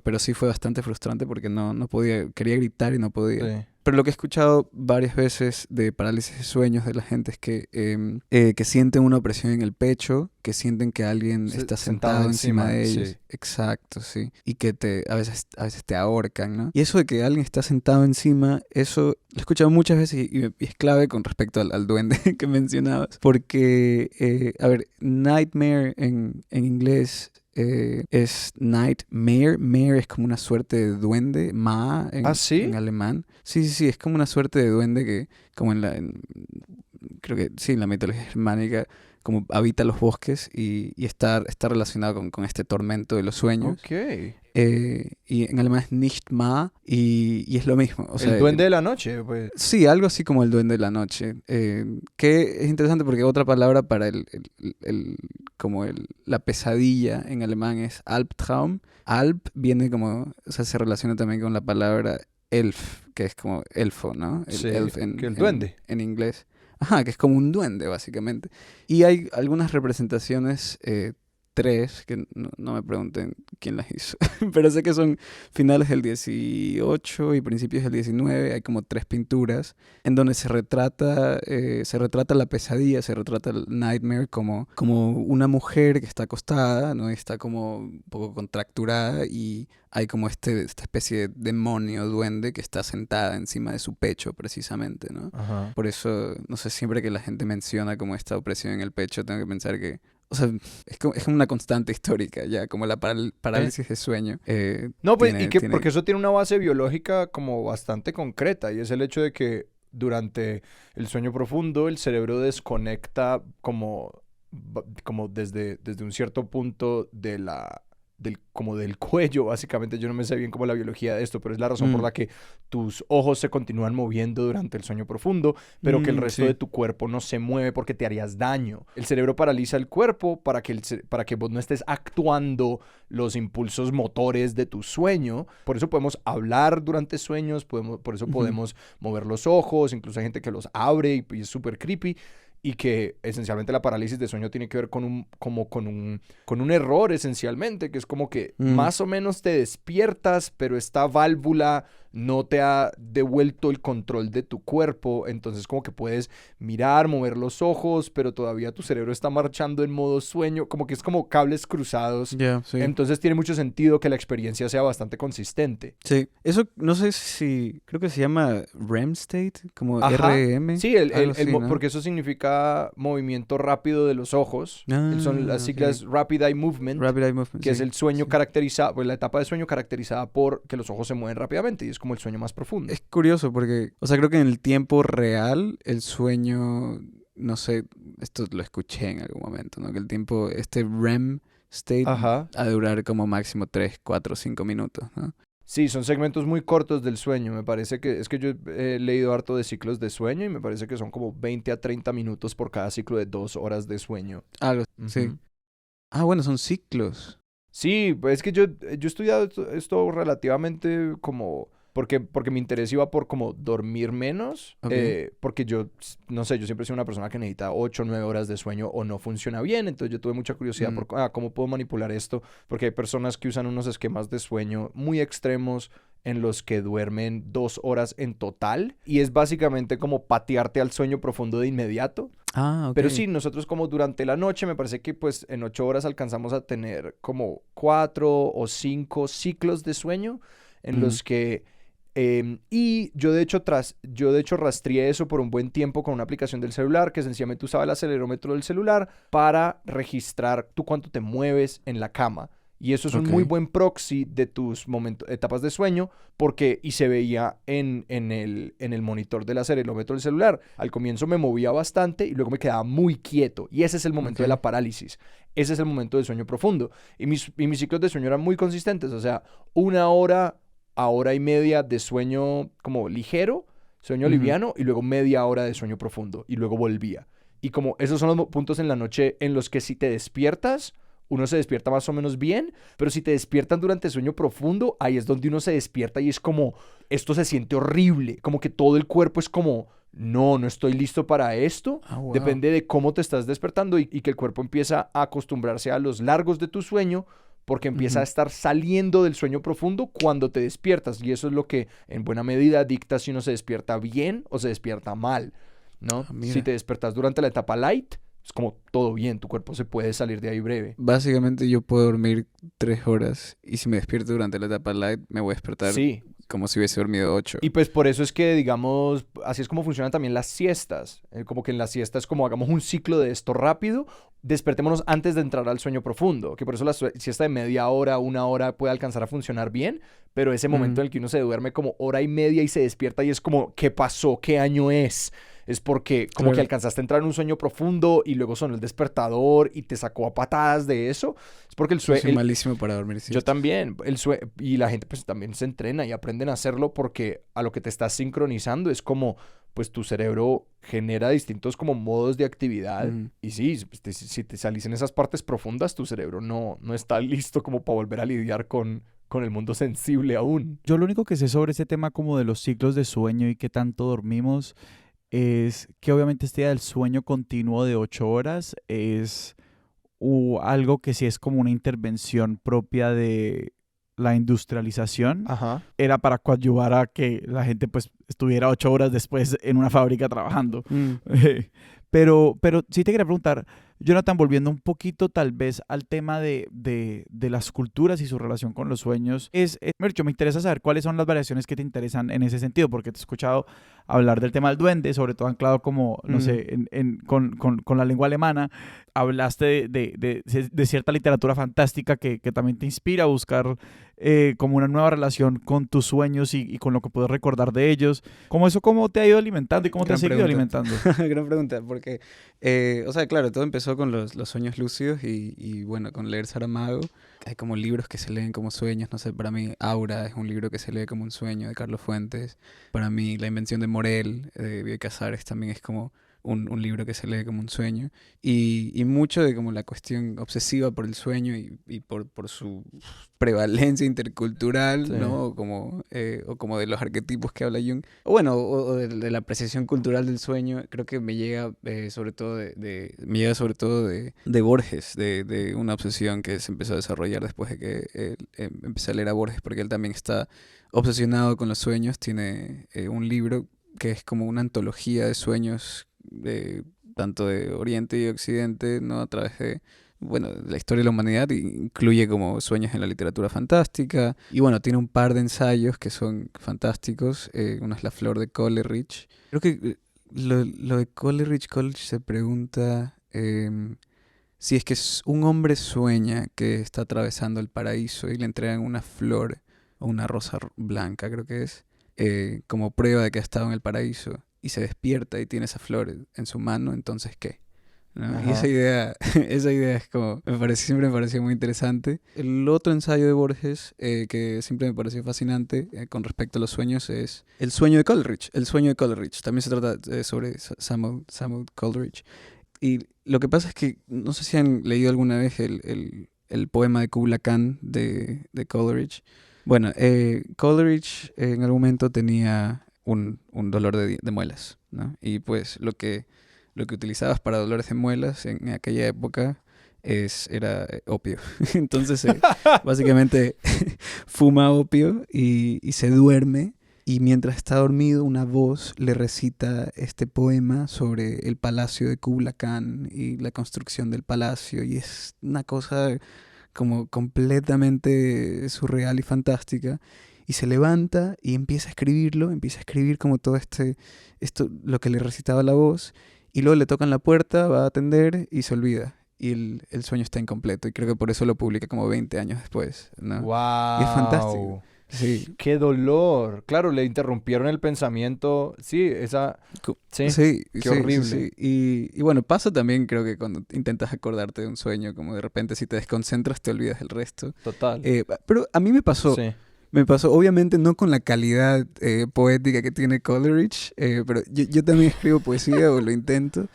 Pero sí fue bastante frustrante porque no podía, quería gritar y no podía. Sí. Pero lo que he escuchado varias veces de parálisis de sueños de la gente es que sienten una opresión en el pecho, que sienten que alguien está sentado encima de ellos. Sí. Exacto, sí. Y que a veces te ahorcan, ¿no? Y eso de que alguien está sentado encima, eso lo he escuchado muchas veces y es clave con respecto al duende que mencionabas. Porque, nightmare en inglés es nightmare. Mare es como una suerte de duende. En alemán. Sí, es como una suerte de duende que, como creo que sí, en la mitología germánica, como habita los bosques y está relacionado con este tormento de los sueños. Ok. Y en alemán es Nichtma y es lo mismo. O sea, el duende de la noche, pues. Sí, algo así como el duende de la noche. Que es interesante porque otra palabra para la pesadilla en alemán es Albtraum. Alp viene como, o sea, se relaciona también con la palabra Elf, que es como elfo, ¿no? Elf que el duende. En inglés. Ajá, que es como un duende, básicamente. Y hay algunas representaciones, 3, que no me pregunten quién las hizo, pero sé que son finales del 18 y principios del 19, hay como 3 pinturas en donde se retrata la pesadilla, se retrata el nightmare como una mujer que está acostada, ¿no? Y está como un poco contracturada y hay como esta especie de demonio, duende, que está sentada encima de su pecho, precisamente, ¿no? Ajá. Por eso, no sé, siempre que la gente menciona como esta opresión en el pecho, tengo que pensar que, o sea, es como una constante histórica, ya, como la parálisis de sueño. No, pues, porque eso tiene una base biológica como bastante concreta, y es el hecho de que durante el sueño profundo el cerebro desconecta como desde un cierto punto del cuello, básicamente. Yo no me sé bien como la biología de esto, pero es la razón por la que tus ojos se continúan moviendo durante el sueño profundo, pero que el resto de tu cuerpo no se mueve porque te harías daño. El cerebro paraliza el cuerpo para que vos no estés actuando los impulsos motores de tu sueño. Por eso podemos hablar durante sueños, por eso podemos mover los ojos, incluso hay gente que los abre y es súper creepy. Y que esencialmente la parálisis de sueño tiene que ver con un error esencialmente, que es como que más o menos te despiertas, pero esta válvula no te ha devuelto el control de tu cuerpo, entonces como que puedes mirar, mover los ojos, pero todavía tu cerebro está marchando en modo sueño, como que es como cables cruzados. Ya, sí. Entonces tiene mucho sentido que la experiencia sea bastante consistente. Sí, eso no sé si, creo que se llama REM state, como Ajá. RM. Sí, algo así, ¿no? porque eso significa movimiento rápido de los ojos. Son las ok. siglas Rapid Eye Movement, Rapid Eye Movement, que es sí, el sueño sí. caracterizado, pues la etapa de sueño caracterizada por que los ojos se mueven rápidamente y es como el sueño más profundo. Es curioso porque, o sea, creo que en el tiempo real el sueño, no sé, esto lo escuché en algún momento, ¿no? Que el tiempo, este REM state Ajá. ha de durar como máximo 3, 4, 5 minutos, ¿no? Sí, son segmentos muy cortos del sueño. Me parece que es que yo he leído harto de ciclos de sueño y me parece que son como 20 a 30 minutos por cada ciclo de 2 horas de sueño. Algo, sí. Ujú. Ah, bueno, son ciclos. Sí, pues es que yo he estudiado esto relativamente como porque mi interés iba por como dormir menos, Ok. porque yo, no sé, yo siempre he sido una persona que necesita 8 o 9 horas de sueño o no funciona bien, entonces yo tuve mucha curiosidad por cómo puedo manipular esto, porque hay personas que usan unos esquemas de sueño muy extremos en los que duermen 2 horas en total y es básicamente como patearte al sueño profundo de inmediato. Ah, ok. Pero sí, nosotros como durante la noche, me parece que pues en 8 horas alcanzamos a tener como 4 o 5 ciclos de sueño en los que... y yo de hecho rastreé eso por un buen tiempo con una aplicación del celular que sencillamente usaba el acelerómetro del celular para registrar tú cuánto te mueves en la cama. Y eso es un muy Ok. buen proxy de tus etapas de sueño y se veía en el monitor del acelerómetro del celular. Al comienzo me movía bastante y luego me quedaba muy quieto. Y ese es el momento de la Ok. parálisis. Ese es el momento del sueño profundo. Y mis ciclos de sueño eran muy consistentes. O sea, 1 hora a hora y media de sueño como ligero, sueño Ujú. liviano, y luego media hora de sueño profundo. Y luego volvía. Y como esos son los puntos en la noche en los que si te despiertas uno se despierta más o menos bien, pero si te despiertan durante el sueño profundo, ahí es donde uno se despierta y es como, esto se siente horrible, como que todo el cuerpo es como, no estoy listo para esto. Ah, wow. Depende de cómo te estás despertando y que el cuerpo empieza a acostumbrarse a los largos de tu sueño, porque empieza a estar saliendo del sueño profundo cuando te despiertas. Y eso es lo que en buena medida dicta si uno se despierta bien o se despierta mal, ¿no? Ah, mira. Si te despertas durante la etapa light, es como todo bien, tu cuerpo se puede salir de ahí breve. Básicamente yo puedo dormir 3 horas y si me despierto durante la etapa light me voy a despertar Sí. como si hubiese dormido 8. Y pues por eso es que, digamos, así es como funcionan también las siestas. Como que en las siestas, como hagamos un ciclo de esto rápido, despertémonos antes de entrar al sueño profundo. Que por eso la siesta de media hora, 1 hora puede alcanzar a funcionar bien, pero ese momento en el que uno se duerme como hora y media y se despierta y es como, ¿qué pasó? ¿Qué año es? Es porque como Claro. que alcanzaste a entrar en un sueño profundo y luego sonó el despertador y te sacó a patadas de eso. Es porque el Yo sueño... soy malísimo para dormir. Yo siestas. también, y la gente pues también se entrena y aprenden a hacerlo porque a lo que te estás sincronizando es como, pues tu cerebro genera distintos como modos de actividad y sí, si te salís en esas partes profundas, tu cerebro no está listo como para volver a lidiar con el mundo sensible aún. Yo lo único que sé sobre ese tema como de los ciclos de sueño y qué tanto dormimos es que obviamente este día del sueño continuo de 8 horas es algo que sí es como una intervención propia de la industrialización. Ajá. Era para coadyuvar a que la gente pues estuviera 8 horas después en una fábrica trabajando. Pero sí te quería preguntar, Jonathan, volviendo un poquito tal vez al tema de las culturas y su relación con los sueños, Mercho, me interesa saber cuáles son las variaciones que te interesan en ese sentido, porque te he escuchado hablar del tema del duende, sobre todo anclado como, no sé, con la lengua alemana. Hablaste de cierta literatura fantástica que también te inspira a buscar como una nueva relación con tus sueños y con lo que puedes recordar de ellos. ¿Cómo te ha ido alimentando y cómo te Gran has seguido pregunta. alimentando? Gran pregunta, porque, o sea, claro, todo empezó con los sueños lúcidos y, bueno, con leer Saramago. Hay como libros que se leen como sueños, no sé, para mí Aura es un libro que se lee como un sueño de Carlos Fuentes. Para mí La invención de Morel, de Bioy Casares, también es como un libro que se lee como un sueño. Y mucho de como la cuestión obsesiva por el sueño y por su prevalencia intercultural, Sí. ¿no? O como de los arquetipos que habla Jung. O bueno, o de la apreciación cultural del sueño, creo que me llega sobre todo de Borges, de una obsesión que se empezó a desarrollar después de que empecé a leer a Borges, porque él también está obsesionado con los sueños. Tiene un libro que es como una antología de sueños tanto de Oriente y Occidente, ¿no? A través de, bueno, de la historia de la humanidad, y incluye como sueños en la literatura fantástica. Y bueno, tiene un par de ensayos que son fantásticos. Uno es La flor de Coleridge. Creo que lo de Coleridge se pregunta si es que un hombre sueña que está atravesando el paraíso y le entregan una flor o una rosa blanca, creo que es, como prueba de que ha estado en el paraíso, y se despierta y tiene esa flor en su mano, entonces ¿qué? ¿No? Y esa idea, esa idea es como, siempre me pareció muy interesante. El otro ensayo de Borges que siempre me pareció fascinante con respecto a los sueños es El sueño de Coleridge. El sueño de Coleridge. También se trata sobre Samuel Coleridge. Y lo que pasa es que, no sé si han leído alguna vez el poema de Kubla Khan de Coleridge. Bueno, Coleridge en algún momento tenía un dolor de muelas, ¿no? Y pues lo que utilizabas para dolores de muelas en aquella época era opio. Entonces, básicamente, fuma opio y se duerme. Y mientras está dormido, una voz le recita este poema sobre el palacio de Kubla Khan y la construcción del palacio. Y es una cosa como completamente surreal y fantástica. Y se levanta y empieza a escribirlo, empieza a escribir como todo lo que le recitaba la voz. Y luego le tocan la puerta, va a atender y se olvida. Y el sueño está incompleto. Y creo que por eso lo publica como 20 años después, ¿no? ¡Wow! Y es fantástico. Sí. ¡Qué dolor! Claro, le interrumpieron el pensamiento. Sí, sí, qué horrible. Sí. Y bueno, pasa también, creo que cuando intentas acordarte de un sueño, como de repente si te desconcentras te olvidas del resto. Total. Pero a mí me pasó. Sí. Me pasó, obviamente no con la calidad poética que tiene Coleridge, pero yo también escribo poesía o lo intento.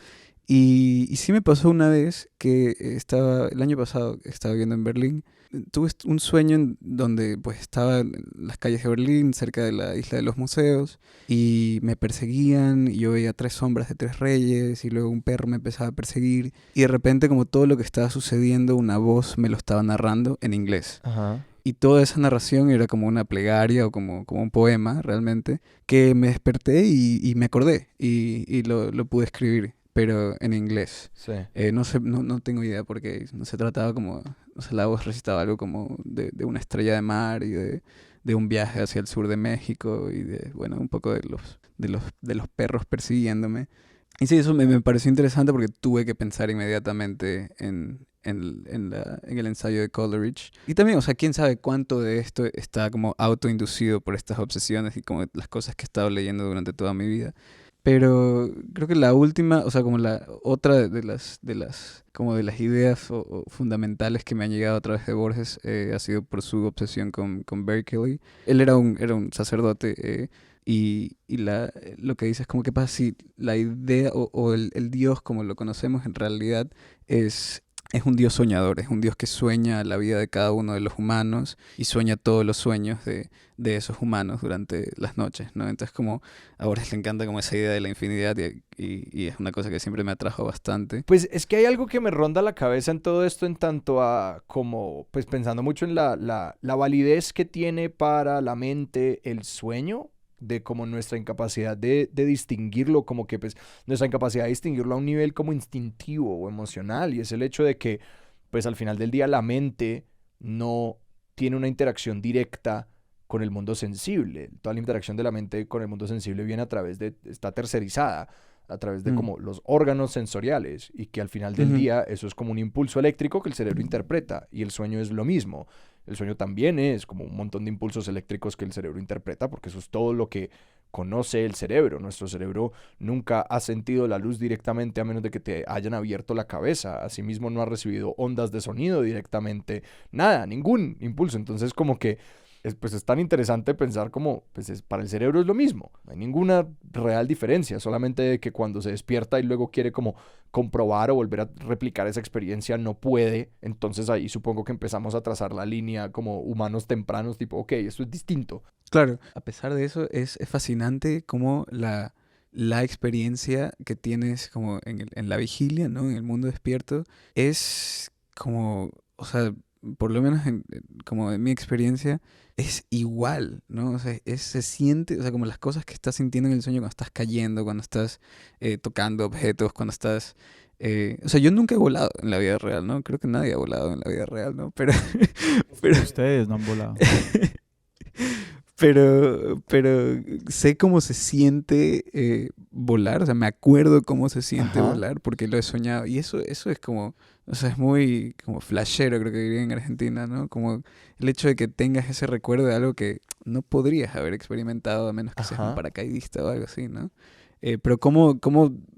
Y sí me pasó una vez que el año pasado estaba viviendo en Berlín. Tuve un sueño en donde pues estaba en las calles de Berlín, cerca de la isla de los museos, y me perseguían, y yo veía 3 sombras de 3 reyes, y luego un perro me empezaba a perseguir, y de repente, como todo lo que estaba sucediendo, una voz me lo estaba narrando en inglés. Ajá. Y toda esa narración era como una plegaria o como un poema realmente, que me desperté y me acordé y lo pude escribir, pero en inglés. Sí. No sé, no tengo idea porque no se trataba como, o sea, la voz recitaba algo como de una estrella de mar y de un viaje hacia el sur de México y bueno, un poco de los perros persiguiéndome. Y sí, eso me pareció interesante porque tuve que pensar inmediatamente en el ensayo de Coleridge. Y también, o sea, quién sabe cuánto de esto está como autoinducido por estas obsesiones y como las cosas que he estado leyendo durante toda mi vida. Pero creo que la última, o sea, como la otra de las ideas o fundamentales que me han llegado a través de Borges ha sido por su obsesión con Berkeley. Él era un sacerdote y lo que dice es como, ¿qué pasa si la idea o el Dios como lo conocemos en realidad es un Dios soñador, es un Dios que sueña la vida de cada uno de los humanos y sueña todos los sueños de esos humanos durante las noches, ¿no? Entonces como a Borges le encanta como esa idea de la infinidad y es una cosa que siempre me atrajo bastante. Pues es que hay algo que me ronda la cabeza en todo esto en tanto a como, pues pensando mucho en la validez que tiene para la mente el sueño, de como nuestra incapacidad de distinguirlo, como que pues nuestra incapacidad de distinguirlo a un nivel como instintivo o emocional, y es el hecho de que pues al final del día la mente no tiene una interacción directa con el mundo sensible. Toda la interacción de la mente con el mundo sensible viene a través está tercerizada, a través de como los órganos sensoriales, y que al final del día eso es como un impulso eléctrico que el cerebro interpreta, y el sueño es lo mismo. El sueño también es como un montón de impulsos eléctricos que el cerebro interpreta, porque eso es todo lo que conoce el cerebro. Nuestro cerebro nunca ha sentido la luz directamente a menos de que te hayan abierto la cabeza. Asimismo no ha recibido ondas de sonido directamente. Nada, ningún impulso. Entonces como que pues es tan interesante pensar como, pues para el cerebro es lo mismo. No hay ninguna real diferencia, solamente que cuando se despierta y luego quiere como comprobar o volver a replicar esa experiencia, no puede. Entonces ahí supongo que empezamos a trazar la línea como humanos tempranos, tipo, ok, esto es distinto. Claro, a pesar de eso, es fascinante cómo la experiencia que tienes como en la vigilia, ¿no? En el mundo despierto, es como, o sea, por lo menos como en mi experiencia, es igual, ¿no? O sea, se siente, o sea, como las cosas que estás sintiendo en el sueño cuando estás cayendo, cuando estás tocando objetos, cuando estás... o sea, yo nunca he volado en la vida real, ¿no? Creo que nadie ha volado en la vida real, ¿no? Pero Ustedes no han volado. Pero sé cómo se siente volar, o sea, me acuerdo cómo se siente Ajá. volar porque lo he soñado. Y eso es como, o sea, es muy como flashero, creo que diría en Argentina, ¿no? Como el hecho de que tengas ese recuerdo de algo que no podrías haber experimentado a menos que seas un Ajá. paracaidista o algo así, ¿no? Pero cómo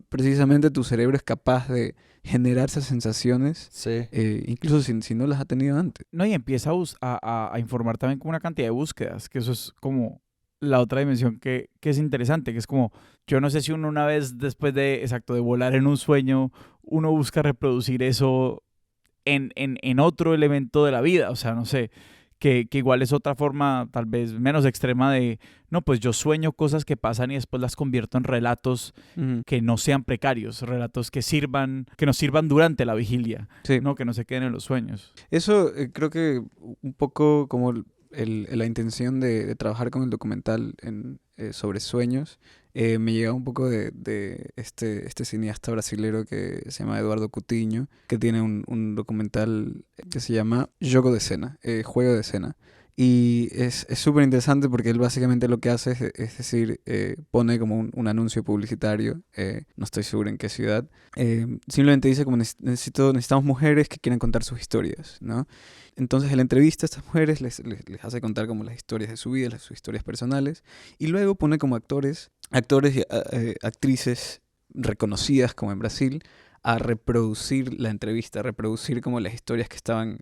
precisamente tu cerebro es capaz de generar esas sensaciones, Sí. incluso si no las ha tenido antes. No, y empieza a informar también con una cantidad de búsquedas, que eso es como la otra dimensión que es interesante, que es como, yo no sé si uno una vez después de, exacto, de volar en un sueño, uno busca reproducir eso en otro elemento de la vida, o sea, no sé, que igual es otra forma tal vez menos extrema de, no, pues yo sueño cosas que pasan y después las convierto en relatos Ujú. que no sean precarios, relatos que nos sirvan durante la vigilia, Sí. no que no se queden en los sueños. Eso creo que un poco como la intención de trabajar con el documental sobre sueños me llega un poco de este cineasta brasilero que se llama Eduardo Coutinho, que tiene un documental que se llama Jogo de Cena, Juego de Cena. Y es súper interesante porque él básicamente lo que hace es decir, pone como un anuncio publicitario, no estoy seguro en qué ciudad, simplemente dice como necesitamos mujeres que quieran contar sus historias, ¿no? Entonces él entrevista a estas mujeres, les hace contar como las historias de su vida, sus historias personales, y luego pone como actores y actrices reconocidas como en Brasil a reproducir la entrevista, a reproducir como las historias que estaban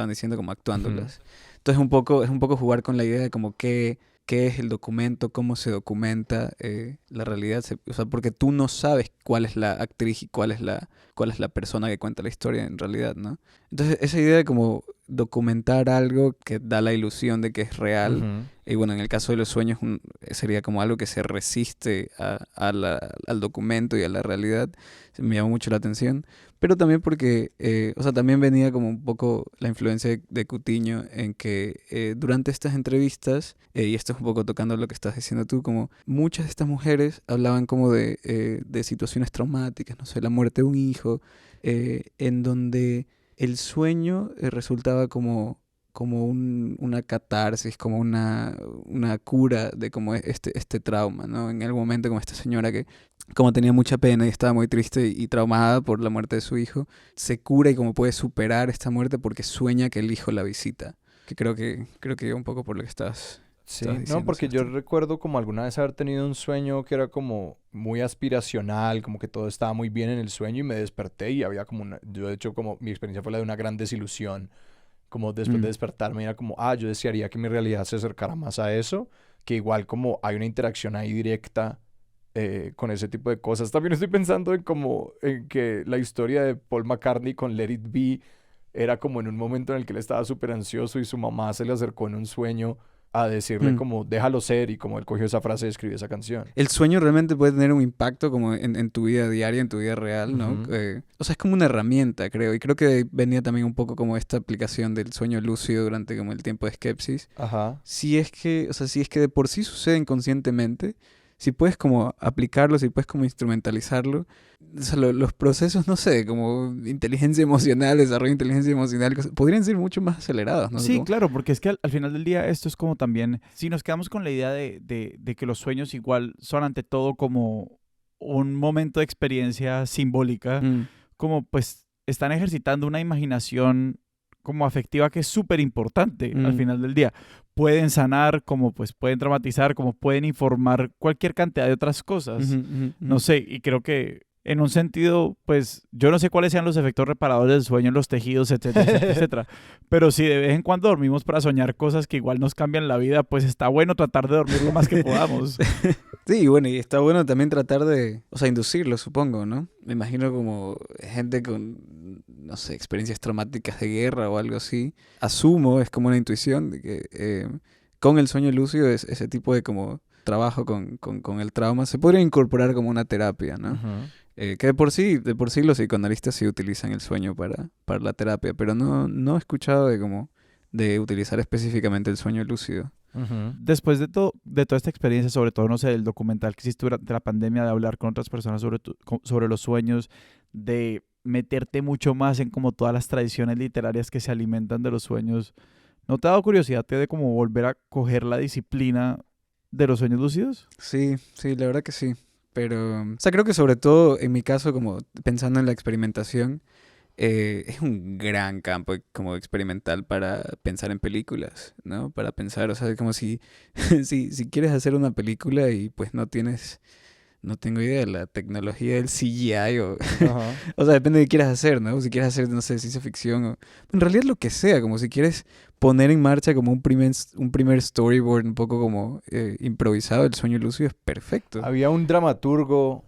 diciendo, como actuándolas. Entonces es un poco jugar con la idea de como qué es el documento, cómo se documenta la realidad, o sea, porque tú no sabes cuál es la actriz y cuál es la persona que cuenta la historia en realidad, ¿no? Entonces esa idea de como documentar algo que da la ilusión de que es real, Ujú. y bueno, en el caso de los sueños sería como algo que se resiste al documento y a la realidad, me llamó mucho la atención, pero también porque, o sea, también venía como un poco la influencia de Coutinho en que durante estas entrevistas, y esto es un poco tocando lo que estás diciendo tú, como muchas de estas mujeres hablaban como de situaciones traumáticas, no sé, la muerte de un hijo, en donde el sueño resultaba como una catarsis, como una cura de como este trauma, ¿no? En algún momento como esta señora que como tenía mucha pena y estaba muy triste y traumada por la muerte de su hijo, se cura y como puede superar esta muerte porque sueña que el hijo la visita. Que creo que un poco por lo que estás Sí, no, diciendo, porque yo Sebastián. recuerdo como alguna vez haber tenido un sueño que era como muy aspiracional, como que todo estaba muy bien en el sueño y me desperté y había como yo de hecho como mi experiencia fue la de una gran desilusión, como después de Mm. despertarme era como, yo desearía que mi realidad se acercara más a eso, que igual como hay una interacción ahí directa con ese tipo de cosas. También estoy pensando en como en que la historia de Paul McCartney con Let It Be era como en un momento en el que él estaba súper ansioso y su mamá se le acercó en un sueño a decirle Mm. como déjalo ser y como él cogió esa frase y escribió esa canción. El sueño realmente puede tener un impacto como en tu vida diaria, en tu vida real, ¿no? Ujú. O sea, es como una herramienta, creo. Y creo que venía también un poco como esta aplicación del sueño lúcido durante como el tiempo de Skepsis. Ajá. Si es que de por sí sucede inconscientemente, si puedes como aplicarlo, si puedes como instrumentalizarlo, o sea, los procesos, no sé, como inteligencia emocional, desarrollo de inteligencia emocional, podrían ser mucho más acelerados, ¿no? Sí, Como, claro, porque es que al final del día esto es como también, si nos quedamos con la idea de que los sueños igual son ante todo como un momento de experiencia simbólica, mm, como pues están ejercitando una imaginación como afectiva que es súper importante al mm, final del día. Pueden sanar, como pues pueden traumatizar, como pueden informar cualquier cantidad de otras cosas. ujú, ujú, No ujú. sé, y creo que en un sentido, pues yo no sé cuáles sean los efectos reparadores del sueño en los tejidos, etcétera, etcétera, etcétera. Pero si de vez en cuando dormimos para soñar cosas que igual nos cambian la vida, pues está bueno tratar de dormir lo más que podamos. Sí, y bueno, y está bueno también tratar de, o sea, inducirlo, supongo, ¿no? Me imagino como gente con, no sé, experiencias traumáticas de guerra o algo así. Asumo, es como una intuición de que con el sueño lúcido ese tipo de como trabajo con el trauma se podría incorporar como una terapia, ¿no? Ujú. Que de por sí los psicoanalistas sí utilizan el sueño para la terapia, pero no he escuchado de utilizar específicamente el sueño lúcido. Ujú. Después de toda esta experiencia, sobre todo, no sé, el documental que hiciste durante la pandemia, de hablar con otras personas sobre los sueños, de meterte mucho más en como todas las tradiciones literarias que se alimentan de los sueños, ¿no te ha dado curiosidad de como volver a coger la disciplina de los sueños lúcidos? Sí, la verdad que sí. Pero, o sea, creo que sobre todo en mi caso, como pensando en la experimentación, es un gran campo como experimental para pensar en películas, ¿no? Para pensar, o sea, como si quieres hacer una película y pues no tengo idea de la tecnología del CGI Ajá. o sea, depende de qué quieras hacer, ¿no? Si quieres hacer, no sé, ciencia ficción o... En realidad lo que sea, como si quieres poner en marcha como un primer storyboard un poco como improvisado, el sueño lúcido es perfecto. Había un dramaturgo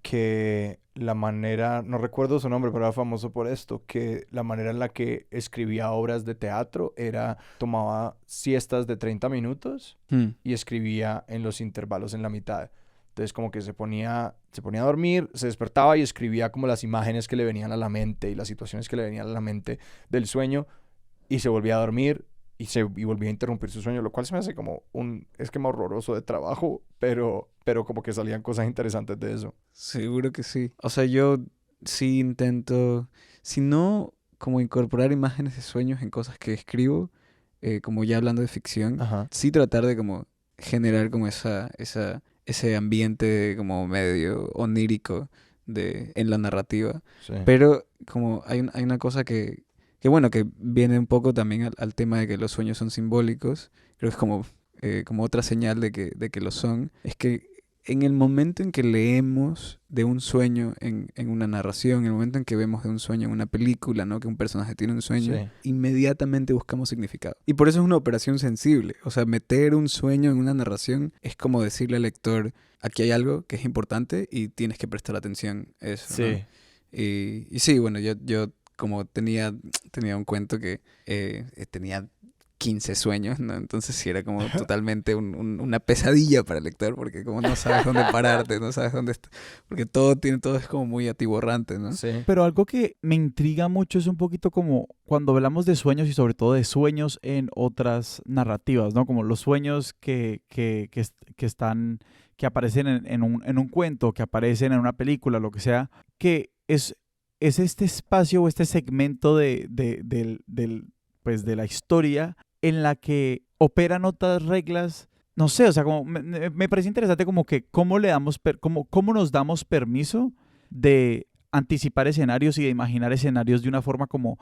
que la manera, no recuerdo su nombre, pero era famoso por esto, que la manera en la que escribía obras de teatro era, tomaba siestas de 30 minutos Hmm. y escribía en los intervalos en la mitad. Entonces como que se ponía a dormir, se despertaba y escribía como las imágenes que le venían a la mente y las situaciones que le venían a la mente del sueño y se volvía a dormir y volvía a interrumpir su sueño, lo cual se me hace como un esquema horroroso de trabajo, pero como que salían cosas interesantes de eso. Seguro que sí. O sea, yo sí intento, si no, como incorporar imágenes de sueños en cosas que escribo, como ya hablando de ficción, Ajá. sí tratar de como generar como ese ambiente como medio onírico en la narrativa. Sí. Pero como hay una cosa que bueno, que viene un poco también al tema de que los sueños son simbólicos, creo que es como otra señal de que lo son, es que en el momento en que leemos de un sueño en una narración, en el momento en que vemos de un sueño en una película, ¿no? Que un personaje tiene un sueño, Sí. inmediatamente buscamos significado. Y por eso es una operación sensible. O sea, meter un sueño en una narración es como decirle al lector, aquí hay algo que es importante y tienes que prestar atención a eso, ¿no? Sí. Y sí, bueno, yo como tenía un cuento que tenía 15 sueños, ¿no? Entonces sí era como totalmente una pesadilla para el lector, porque como no sabes dónde pararte, no sabes dónde está, porque todo es como muy atiborrante, ¿no? Sí. Pero algo que me intriga mucho es un poquito como cuando hablamos de sueños y sobre todo de sueños en otras narrativas, ¿no? Como los sueños que aparecen en un cuento, que aparecen en una película, lo que sea, que es este espacio o este segmento pues de la historia en la que operan otras reglas. No sé, o sea, como me parece interesante como que cómo nos damos permiso de anticipar escenarios y de imaginar escenarios de una forma como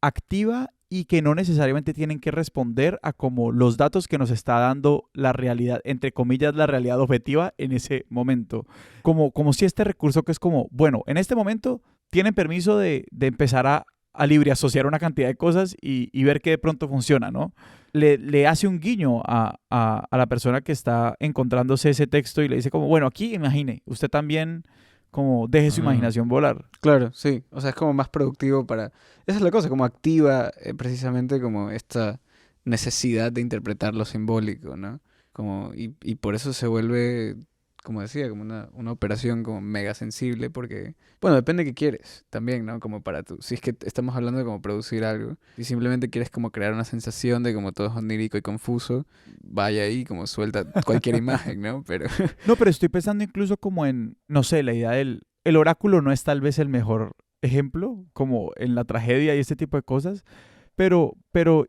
activa y que no necesariamente tienen que responder a como los datos que nos está dando la realidad, entre comillas, la realidad objetiva en ese momento. Como si este recurso que es como, bueno, en este momento tienen permiso de empezar a libre asociar una cantidad de cosas y ver que de pronto funciona, ¿no? Le hace un guiño a la persona que está encontrándose ese texto y le dice como, bueno, aquí imagine, usted también como deje su imaginación volar. Claro, sí. O sea, es como más productivo para... Esa es la cosa, como activa precisamente como esta necesidad de interpretar lo simbólico, ¿no? Y por eso se vuelve, como decía, como una operación como mega sensible, porque, bueno, depende de qué quieres también, ¿no? Como si es que estamos hablando de como producir algo, y simplemente quieres como crear una sensación de como todo es onírico y confuso, vaya ahí, como suelta cualquier imagen, ¿no? Pero... No, pero estoy pensando incluso como en, no sé, la idea el oráculo no es tal vez el mejor ejemplo, como en la tragedia y este tipo de cosas, pero,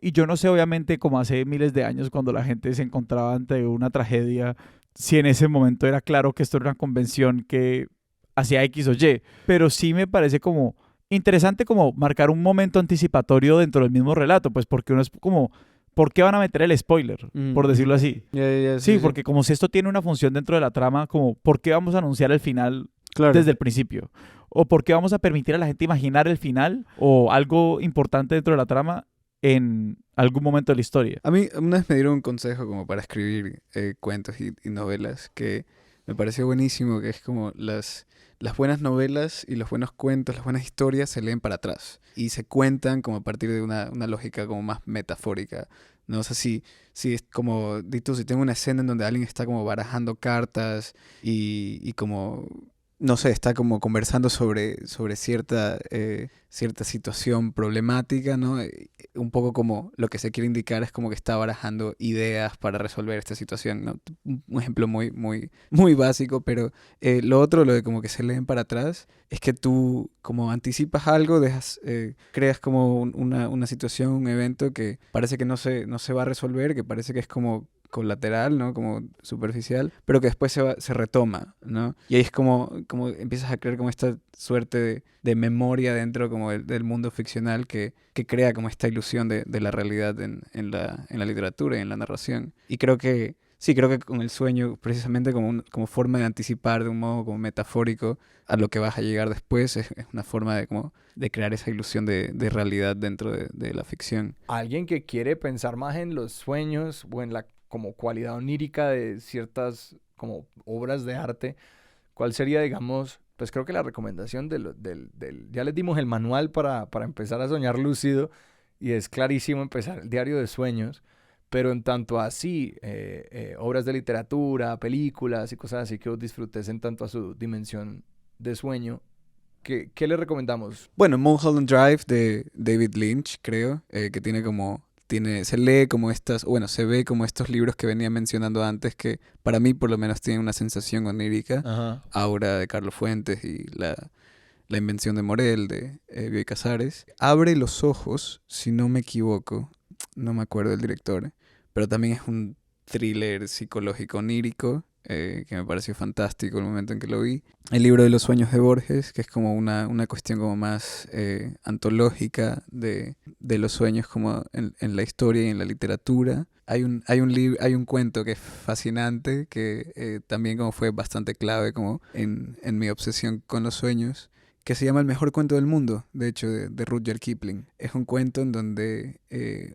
y yo no sé, obviamente, como hace miles de años, cuando la gente se encontraba ante una tragedia, si en ese momento era claro que esto era una convención que hacía X o Y, pero sí me parece como interesante como marcar un momento anticipatorio dentro del mismo relato, pues porque uno es como, ¿por qué van a meter el spoiler? Por decirlo así. Ya, Sí, porque como si esto tiene una función dentro de la trama, como, ¿por qué vamos a anunciar el final Claro. desde el principio? ¿O por qué vamos a permitir a la gente imaginar el final o algo importante dentro de la trama en algún momento de la historia? A mí una vez me dieron un consejo como para escribir cuentos y novelas que me pareció buenísimo, que es como las buenas novelas y los buenos cuentos, las buenas historias se leen para atrás y se cuentan como a partir de una lógica como más metafórica. No sé si es como, dito, si tengo una escena en donde alguien está como barajando cartas y como, no sé, está como conversando sobre cierta situación problemática, ¿no? Un poco como lo que se quiere indicar es como que está barajando ideas para resolver esta situación, ¿no? Un ejemplo muy, muy, muy básico, pero lo otro, lo de como que se leen para atrás, es que tú como anticipas algo, creas como una situación, un evento que parece que no se va a resolver, que parece que es como colateral, ¿no? Como superficial, pero que después se retoma, ¿no? Y ahí es como empiezas a crear como esta suerte de memoria dentro como del mundo ficcional que crea como esta ilusión de la realidad en la literatura y en la narración. Y creo que con el sueño, precisamente como forma de anticipar de un modo como metafórico a lo que vas a llegar después, es una forma de crear esa ilusión de realidad dentro de la ficción. Alguien que quiere pensar más en los sueños o en la como cualidad onírica de ciertas como obras de arte, ¿cuál sería, digamos, pues creo que la recomendación ya les dimos el manual para empezar a soñar lúcido y es clarísimo empezar el diario de sueños, pero en tanto así, obras de literatura, películas y cosas así que os disfrutes en tanto a su dimensión de sueño, ¿qué le recomendamos? Bueno, Mulholland Drive de David Lynch, creo, que se lee como se ve como estos libros que venía mencionando antes, que para mí por lo menos tienen una sensación onírica. Ajá. Aura de Carlos Fuentes y la invención de Morel de Bioy Casares. Abre los ojos, si no me equivoco, no me acuerdo del director, pero también es un thriller psicológico onírico que me pareció fantástico el momento en que lo vi. El libro de los sueños de Borges, que es como una cuestión como más antológica de los sueños como en la historia y en la literatura. Hay un cuento que es fascinante, que también como fue bastante clave como en mi obsesión con los sueños, que se llama El mejor cuento del mundo, de hecho, de Rudyard Kipling. Es un cuento en donde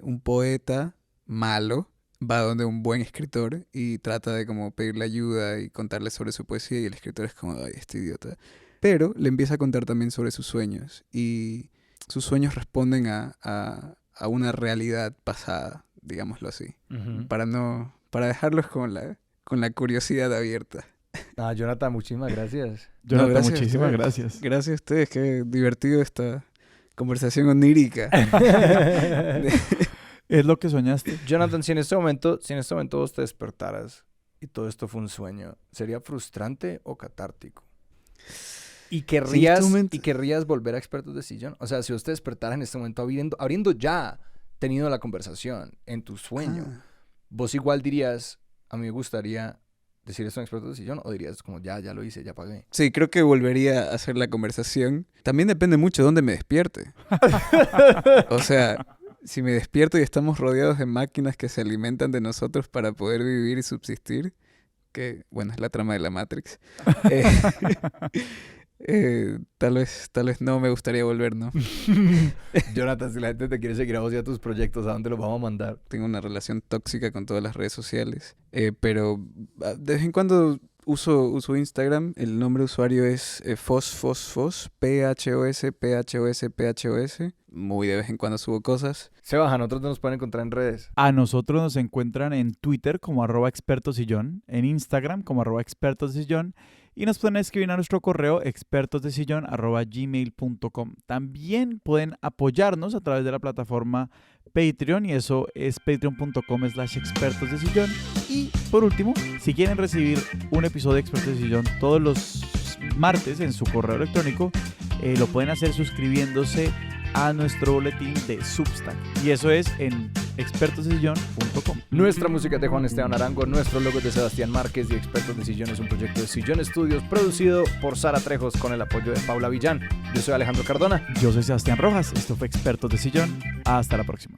un poeta malo va donde un buen escritor y trata de como pedirle ayuda y contarle sobre su poesía, y el escritor es como, ay, este idiota. Pero le empieza a contar también sobre sus sueños, y sus sueños responden a una realidad pasada, digámoslo así, Uh-huh. para dejarlos con la curiosidad abierta. Jonathan, muchísimas gracias. Jonathan, gracias a muchísimas ustedes. gracias. Gracias a ustedes, qué divertido esta conversación onírica. ¿Es lo que soñaste? Jonathan, si en este momento vos te despertaras y todo esto fue un sueño, ¿sería frustrante o catártico? ¿Y querrías volver a Expertos de Sillón? O sea, si vos te despertaras en este momento habiendo ya tenido la conversación en tu sueño, vos igual dirías, a mí me gustaría decir esto en Expertos de Sillón, o dirías como, ya lo hice, ya pagué. Sí, creo que volvería a hacer la conversación. También depende mucho de dónde me despierte. O sea, si me despierto y estamos rodeados de máquinas que se alimentan de nosotros para poder vivir y subsistir, que, bueno, es la trama de la Matrix, tal vez no me gustaría volver, ¿no? Jonathan, si la gente te quiere seguir a vos y a tus proyectos, ¿a dónde los vamos a mandar? Tengo una relación tóxica con todas las redes sociales, pero de vez en cuando uso Instagram. El nombre de usuario es Fosfosfos, PHOS. Muy de vez en cuando subo cosas. Sebas, ¿a nosotros nos pueden encontrar en redes? A nosotros nos encuentran en Twitter como @expertosillón, en Instagram como @expertosdesillón, y nos pueden escribir a nuestro correo expertosdesillón@gmail.com. También pueden apoyarnos a través de la plataforma Patreon, y eso es patreon.com/expertosdesillón. Y por último, si quieren recibir un episodio de Expertos de Sillón todos los martes en su correo electrónico, lo pueden hacer suscribiéndose a nuestro boletín de Substack, y eso es en expertosdesillón.com. Nuestra música es de Juan Esteban Arango, nuestro logo es de Sebastián Márquez, y Expertos de Sillón es un proyecto de Sillón Studios producido por Sara Trejos con el apoyo de Paula Villán. Yo soy Alejandro Cardona. Yo soy Sebastián Rojas, esto fue Expertos de Sillón. Hasta la próxima.